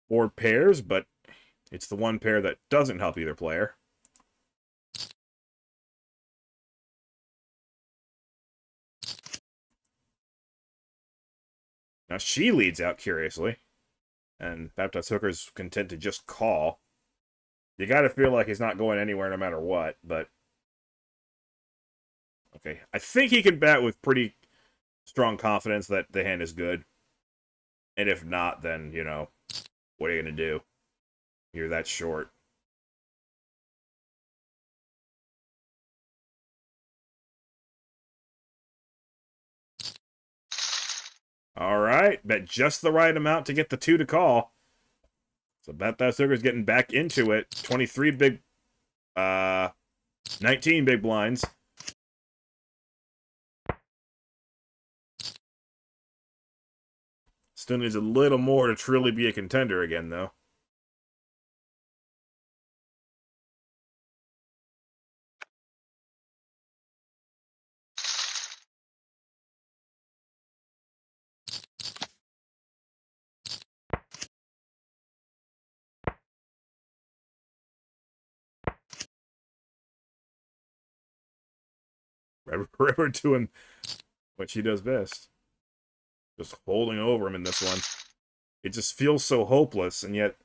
board pairs, but it's the one pair that doesn't help either player. Now she leads out curiously. And Baptized Hooker's content to just call. You gotta feel like he's not going anywhere no matter what, but... Okay, I think he can bet with pretty strong confidence that the hand is good. And if not, then, you know, what are you gonna do? You're that short. Alright, bet just the right amount to get the 2 to call. So Baptized Hooker's getting back into it. 23 big... 19 big blinds. Still needs a little more to truly be a contender again, though. River doing what she does best. Just holding over him in this one. It just feels so hopeless, and yet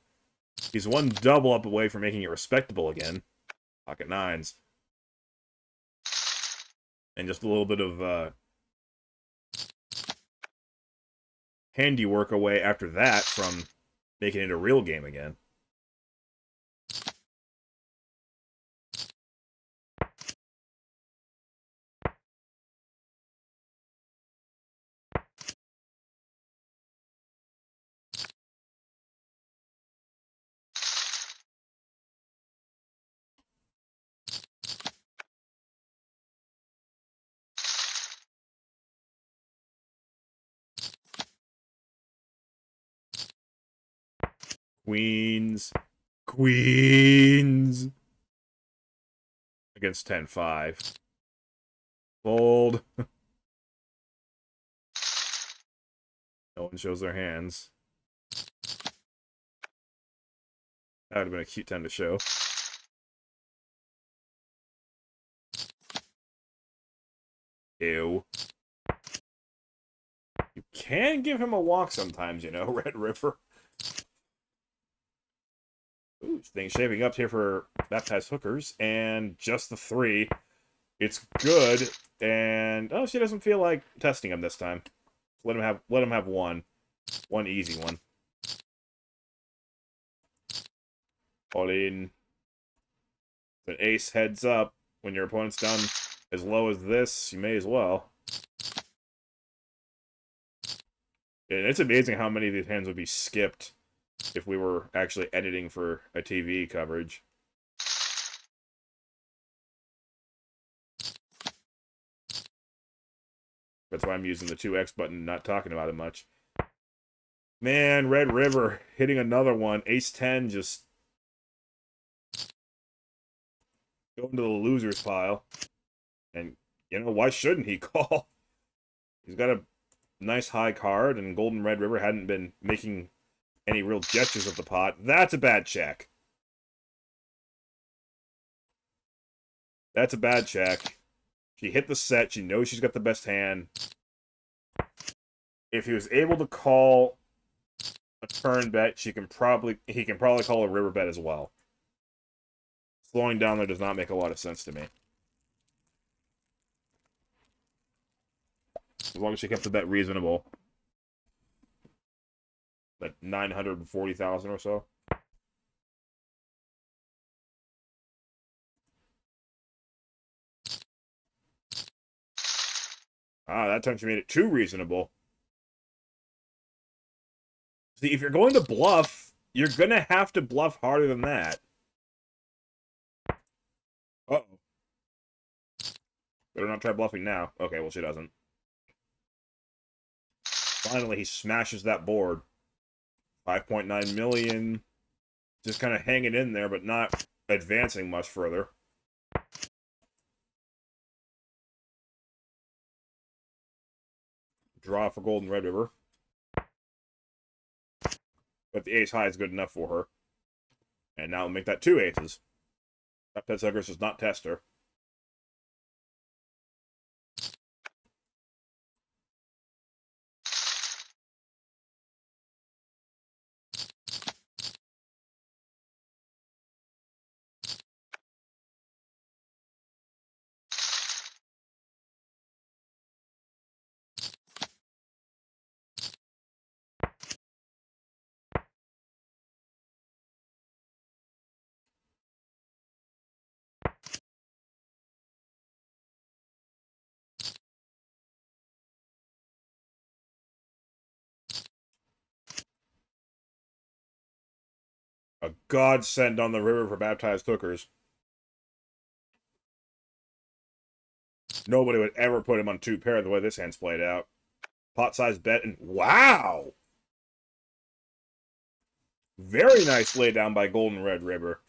he's one double up away from making it respectable again. Pocket nines. And just a little bit of handiwork away after that from making it a real game again. Queens. Queens. Against 10-5. Fold. No one shows their hands. That would have been a cute time to show. Ew. You can give him a walk sometimes, you know, Red River. Ooh, things shaping up here for Baptized Hookers, and just the 3. It's good, and oh, she doesn't feel like testing him this time. Let him have one easy one. All in. An ace heads up when your opponent's down as low as this. You may as well. And it's amazing how many of these hands would be skipped if we were actually editing for a TV coverage. That's why I'm using the 2X button, not talking about it much. Man, Red River hitting another one. Ace-10 just going to the loser's pile. And, you know, why shouldn't he call? He's got a nice high card, and Golden Red River hadn't been making any real gestures of the pot. That's a bad check. That's a bad check. She hit the set. She knows she's got the best hand. If he was able to call a turn bet, he can probably call a river bet as well. Slowing down there does not make a lot of sense to me. As long as she kept the bet reasonable. Like 940,000 or so. That time she made it too reasonable. See, if you're going to bluff, you're going to have to bluff harder than that. Uh-oh. Better not try bluffing now. Okay, well, she doesn't. Finally, he smashes that board. 5.9 million. Just kind of hanging in there, but not advancing much further. Draw for Golden Red River. But the ace high is good enough for her. And now we'll make that 2 aces. That Petsuckers does not test her. A godsend on the river for baptized hookers. Nobody would ever put him on 2 pair the way this hand's played out. Pot size bet, and wow! Very nice laydown by Golden Red River.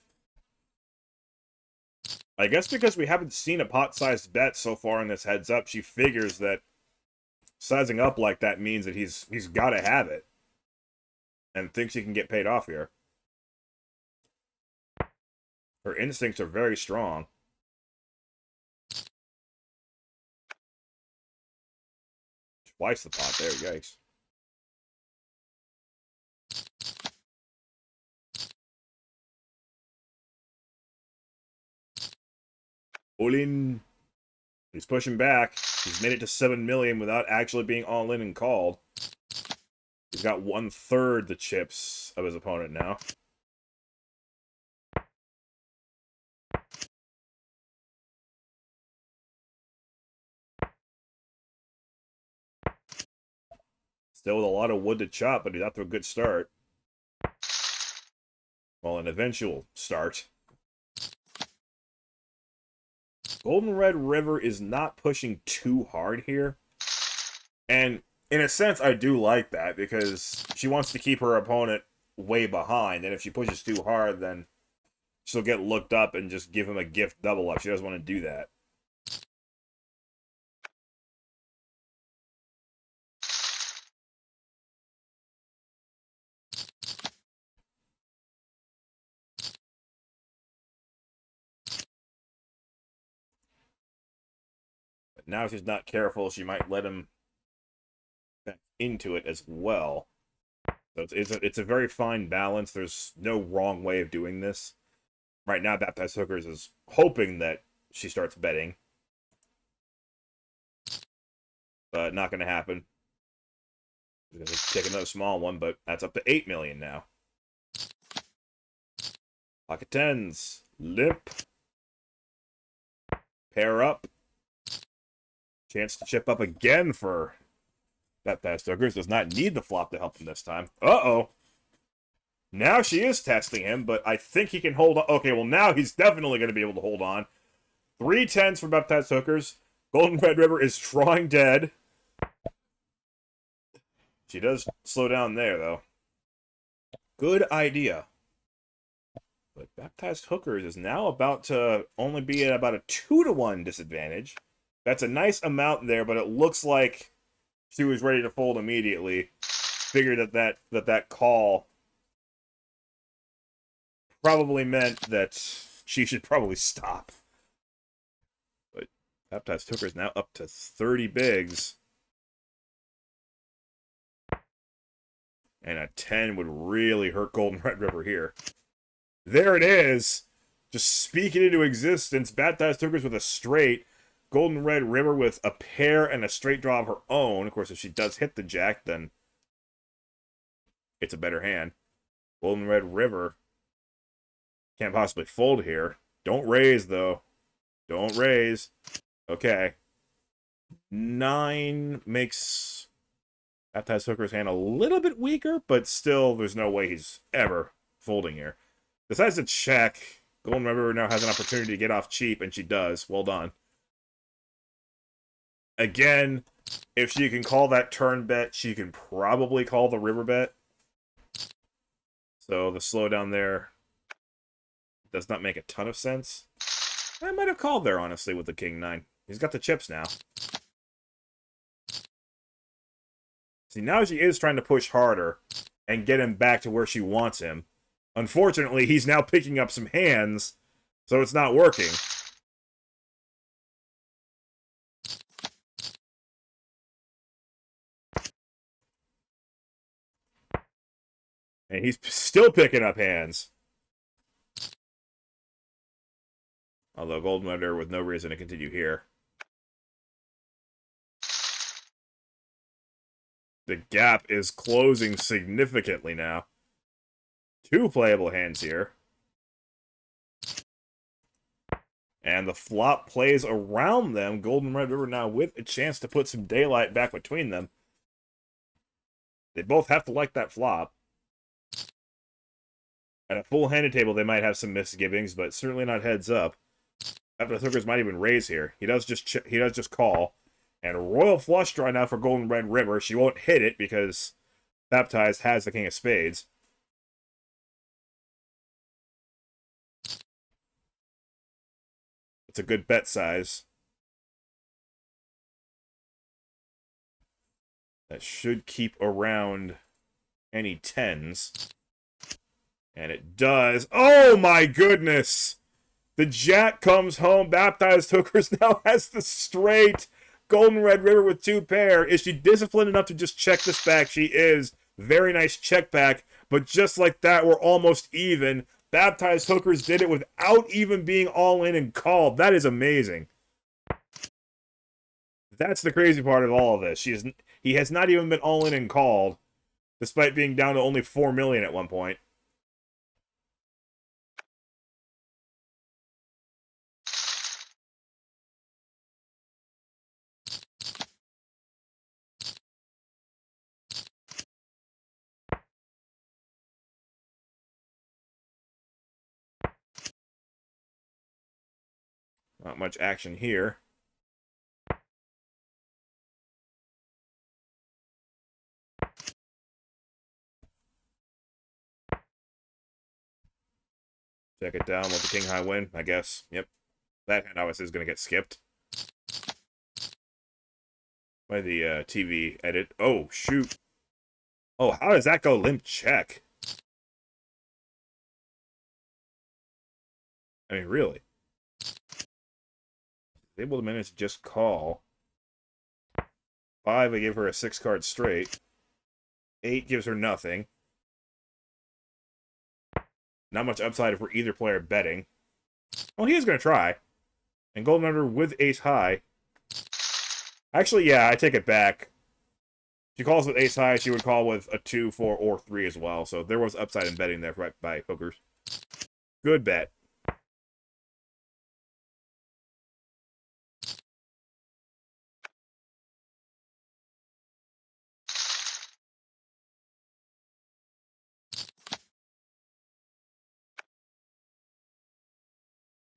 I guess because we haven't seen a pot-sized bet so far in this heads up, she figures that sizing up like that means that he's got to have it. And thinks he can get paid off here. Her instincts are very strong. Twice the pot there, yikes. All in. He's pushing back. He's made it to 7 million without actually being all in and called. He's got 1/3 the chips of his opponent now. Still with a lot of wood to chop, but he's off to a good start. Well, an eventual start. Golden Red River is not pushing too hard here. And in a sense, I do like that, because she wants to keep her opponent way behind. And if she pushes too hard, then she'll get looked up and just give him a gift double up. She doesn't want to do that. But now if she's not careful, she might let him back into it as well. So it's a very fine balance. There's no wrong way of doing this. Right now, Baptized Hookers is hoping that she starts betting. But not going to happen. She's going to take another small one, but that's up to 8 million now. Pocket tens. Limp. Pair up. Chance to chip up again for Baptized Hookers does not need the flop to help him this time. Uh-oh. Now she is testing him, but I think he can hold on. Okay, well, now he's definitely going to be able to hold on. 3 10s for Baptized Hookers. Golden Red River is drawing dead. She does slow down there, though. Good idea. But Baptized Hookers is now about to only be at about a 2-to-1 disadvantage. That's a nice amount there, but it looks like she was ready to fold immediately. Figured that call probably meant that she should probably stop. But Baptized Hooker is now up to 30 bigs. And a 10 would really hurt Golden Red River here. There it is. Just speaking into existence. Baptized Hookers with a straight. Golden Red River with a pair and a straight draw of her own. Of course, if she does hit the jack, then it's a better hand. Golden Red River can't possibly fold here. Don't raise, though. Don't raise. Okay. 9 makes Baptized Hooker's hand a little bit weaker, but still, there's no way he's ever folding here. Decides to check. Golden Red River now has an opportunity to get off cheap, and she does. Well done. Again, if she can call that turn bet, she can probably call the river bet. So the slowdown there does not make a ton of sense. I might have called there, honestly, with the King-9. He's got the chips now. See, now she is trying to push harder and get him back to where she wants him. Unfortunately, he's now picking up some hands, so it's not working. And he's still picking up hands. Although Golden Red River with no reason to continue here. The gap is closing significantly now. 2 playable hands here. And the flop plays around them. Golden Red River now with a chance to put some daylight back between them. They both have to like that flop. At a full-handed table, they might have some misgivings, but certainly not heads up. Baptized Hookers might even raise here. He does just call. And royal flush draw now for Golden Red River. She won't hit it because Baptized has the King of Spades. It's a good bet size. That should keep around any 10s. And it does. Oh my goodness! The jack comes home. Baptized Hookers now has the straight. Golden Red River with 2 pair. Is she disciplined enough to just check this back? She is. Very nice check back. But just like that, we're almost even. Baptized Hookers did it without even being all in and called. That is amazing. That's the crazy part of all of this. He has not even been all in and called, despite being down to only 4 million at one point. Not much action here. Check it down, let the King High win, I guess. Yep. That hand obviously is going to get skipped. By the TV edit. Oh, shoot. Oh, how does that go limp check? I mean, really? Able to manage to just call. 5, I give her a 6-card straight. 8 gives her nothing. Not much upside for either player betting. Well, he is going to try. And Golden Under with Ace High. Actually, yeah, I take it back. She calls with Ace High, she would call with a 2, 4, or 3 as well. So there was upside in betting there right by Hookers. Good bet.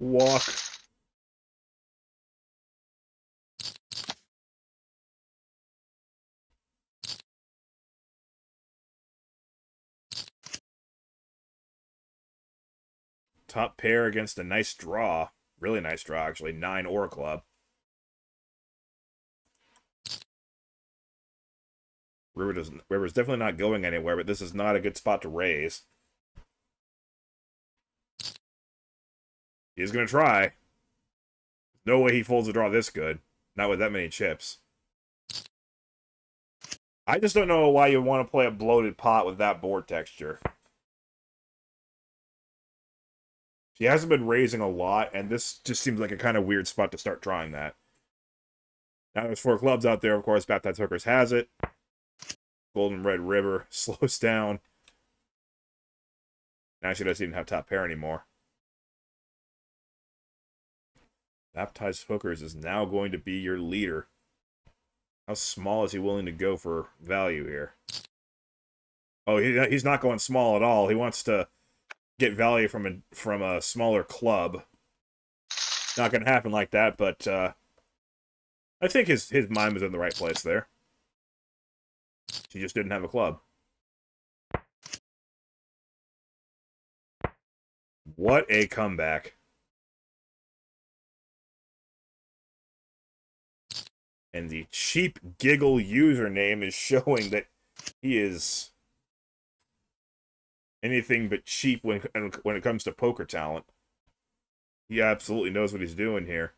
Walk. Top pair against a nice draw. Really nice draw, actually. 9 or club. River's definitely not going anywhere, but this is not a good spot to raise. He's going to try. No way he folds a draw this good. Not with that many chips. I just don't know why you want to play a bloated pot with that board texture. He hasn't been raising a lot, and this just seems like a kind of weird spot to start trying that. Now there's 4 clubs out there, of course. Baptized Hookers has it. Golden Red River slows down. Now she doesn't even have top pair anymore. Baptized Hookers is now going to be your leader. How small is he willing to go for value here? Oh, he's not going small at all. He wants to get value from a smaller club. Not going to happen like that, but I think his mind was in the right place there. He just didn't have a club. What a comeback. And the cheap giggle username is showing that he is anything but cheap when it comes to poker talent. He absolutely knows what he's doing here.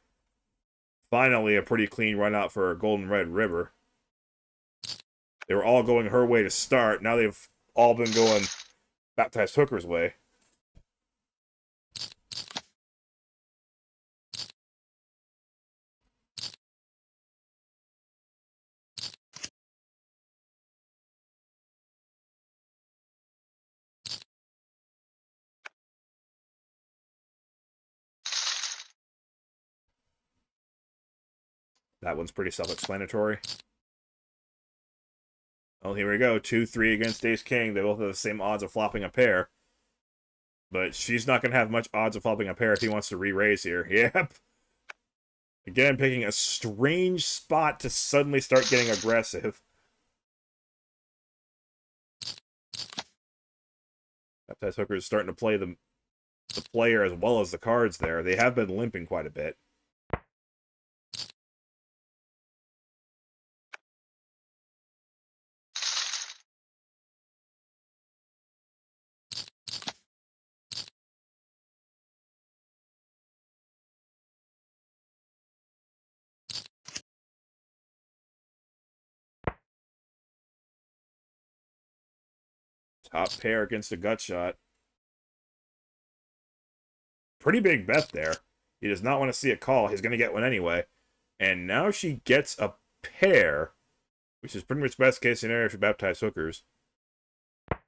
Finally, a pretty clean run out for Golden Red River. They were all going her way to start. Now they've all been going Baptized Hooker's way. That one's pretty self-explanatory. Well, here we go. 2-3 against Ace-King. They both have the same odds of flopping a pair. But she's not going to have much odds of flopping a pair if he wants to re-raise here. Yep. Again, picking a strange spot to suddenly start getting aggressive. Baptized Hooker is starting to play the player as well as the cards there. They have been limping quite a bit. Top pair against a gut shot. Pretty big bet there. He does not want to see a call. He's going to get one anyway. And now she gets a pair, which is pretty much best case scenario for Baptized Hookers.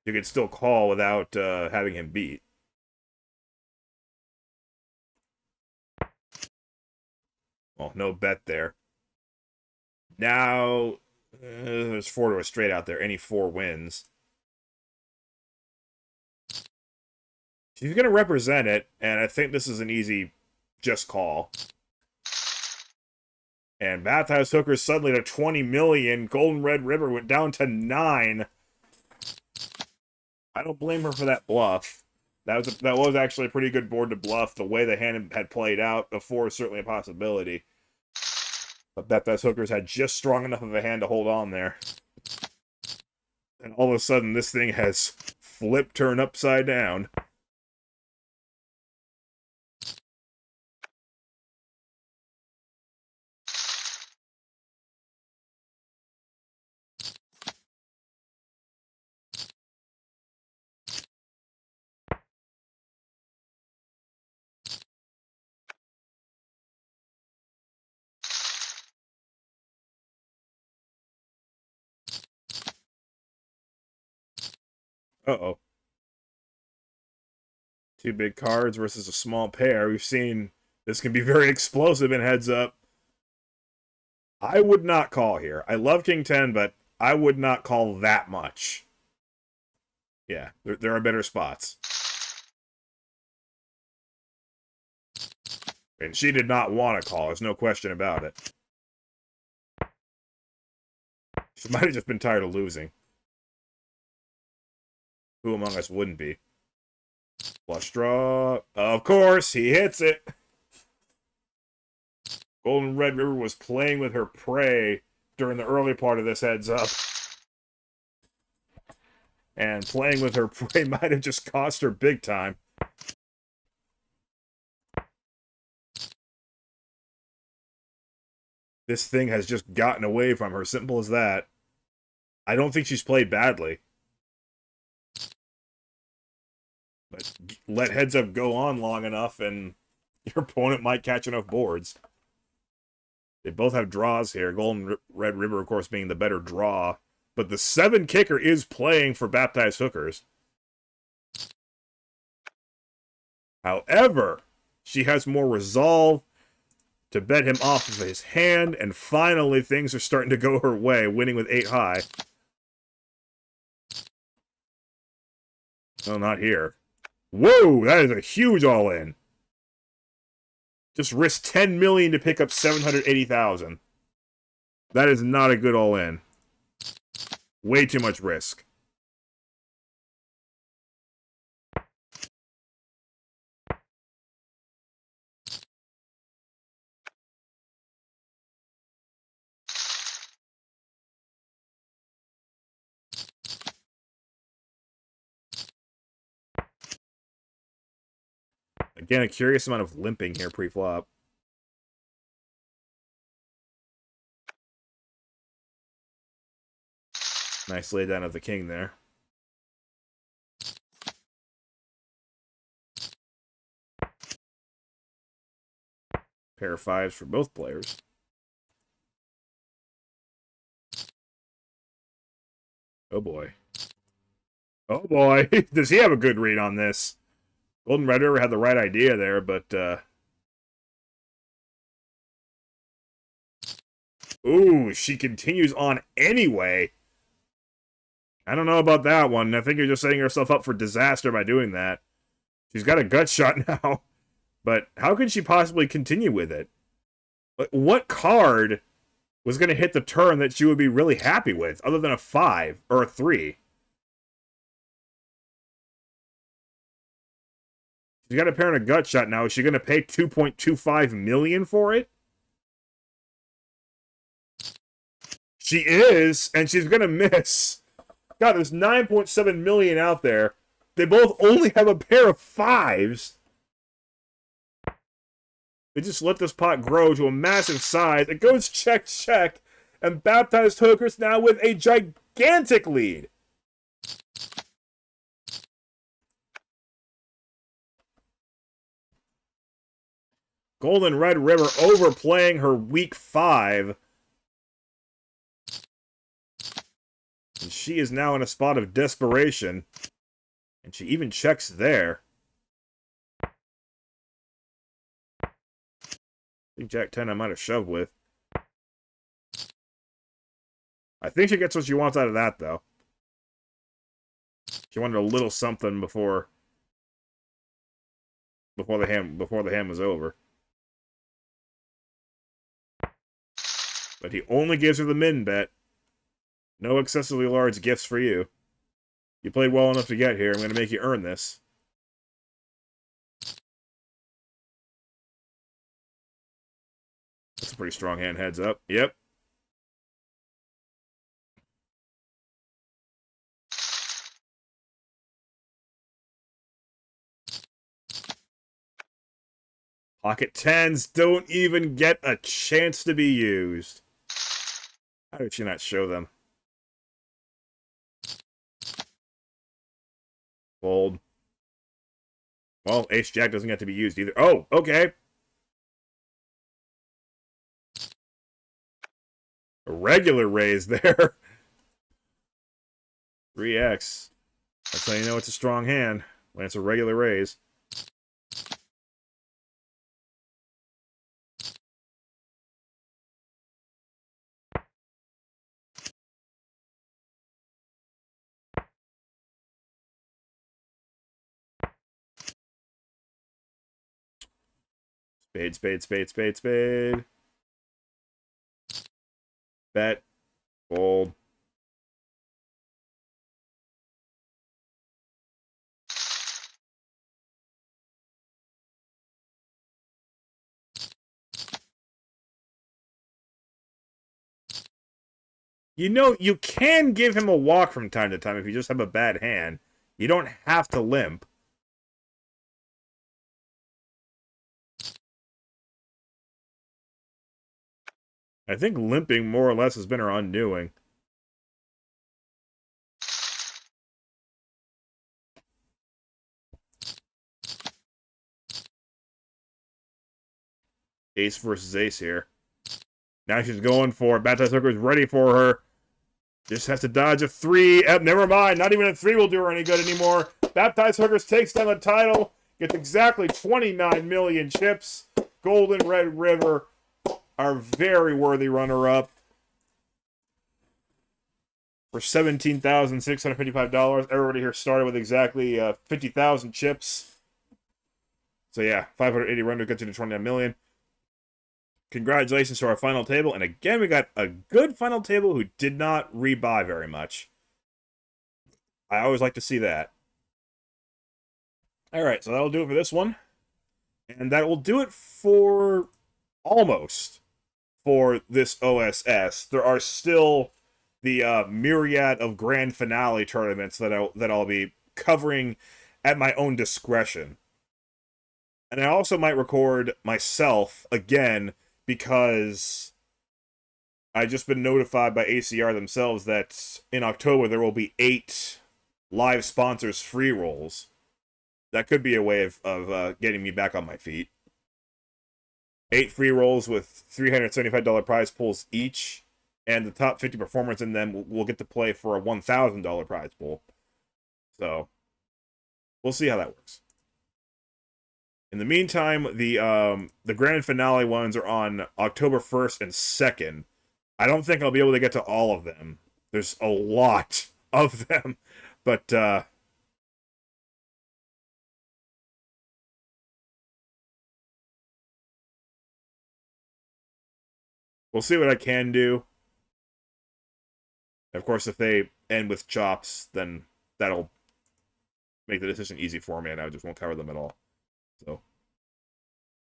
You can still call without having him beat. Well, no bet there. Now, there's 4 to a straight out there. Any 4 wins. She's going to represent it, and I think this is an easy just call. And Baptized Hookers suddenly to 20 million. Golden Red River went down to 9. I don't blame her for that bluff. That was actually a pretty good board to bluff. The way the hand had played out, the 4 is certainly a possibility. But Baptized Hookers had just strong enough of a hand to hold on there. And all of a sudden, this thing has flipped turned upside down. Uh-oh. 2 big cards versus a small pair. We've seen this can be very explosive in heads up. I would not call here. I love King 10, but I would not call that much. Yeah, there are better spots. And she did not want to call. There's no question about it. She might have just been tired of losing. Who among us wouldn't be? Flush draw. Of course, he hits it. Golden Red River was playing with her prey during the early part of this heads up. And playing with her prey might have just cost her big time. This thing has just gotten away from her. Simple as that. I don't think she's played badly. But let heads up go on long enough and your opponent might catch enough boards. They both have draws here. Golden Red River, of course, being the better draw. But the 7 kicker is playing for Baptized Hookers. However, she has more resolve to bet him off of his hand, and finally things are starting to go her way, winning with 8 high. No, not here. Whoa, that is a huge all-in. Just risk 10 million to pick up 780,000. That is not a good all-in. Way too much risk. Again, a curious amount of limping here pre-flop. Nice laydown of the king there. Pair of 5s for both players. Oh boy. Oh boy. Does he have a good read on this? Golden Red River had the right idea there, but ooh, she continues on anyway. I don't know about that one. I think you're just setting yourself up for disaster by doing that. She's got a gut shot now. But how could she possibly continue with it? What card was going to hit the turn that she would be really happy with, other than a 5 or a 3? She's got a pair and a gut shot now. Is she going to pay 2.25 million for it? She is, and she's going to miss. God, there's 9.7 million out there. They both only have a pair of 5s. They just let this pot grow to a massive size. It goes check, check, and Baptized Hookers now with a gigantic lead. Golden Red River overplaying her weak 5. And she is now in a spot of desperation. And she even checks there. I think Jack 10 I might have shoved with. I think she gets what she wants out of that, though. She wanted a little something before the hand was over. But he only gives her the min bet. No excessively large gifts for you. You played well enough to get here. I'm going to make you earn this. That's a pretty strong hand, heads up. Yep. Pocket 10s don't even get a chance to be used. How did she not show them? Fold. Well, Ace-Jack doesn't get to be used either. Oh, okay. A regular raise there. 3x. That's how you know it's a strong hand, when it's a regular raise. Spade, spade, spade, spade, spade. Bet. Fold. You know, you can give him a walk from time to time if you just have a bad hand. You don't have to limp. I think limping more or less has been our undoing. Ace versus ace here. Now she's going for it. Baptized Hooker is ready for her. Just has to dodge a 3. Never mind. Not even a 3 will do her any good anymore. Baptized Hookers takes down the title. Gets exactly 29 million chips. Golden Red River, our very worthy runner-up, for $17,655. Everybody here started with exactly 50,000 chips. So yeah, 580 runners gets you to 29 million. Congratulations to our final table. And again, we got a good final table who did not rebuy very much. I always like to see that. Alright, so that'll do it for this one. And that will do it for almost for this OSS. There are still the myriad of grand finale tournaments that I'll be covering at my own discretion. And I also might record myself again because I just been notified by ACR themselves that in October there will be 8 live sponsors free rolls. That could be a way of getting me back on my feet. 8 free rolls with $375 prize pools each, and the top 50 performers in them will get to play for a $1,000 prize pool. So, we'll see how that works. In the meantime, the grand finale ones are on October 1st and 2nd. I don't think I'll be able to get to all of them. There's a lot of them, but we'll see what I can do. Of course, if they end with chops, then that'll make the decision easy for me, and I just won't cover them at all. So,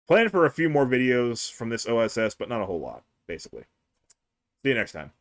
plan for a few more videos from this OSS, but not a whole lot, basically. See you next time.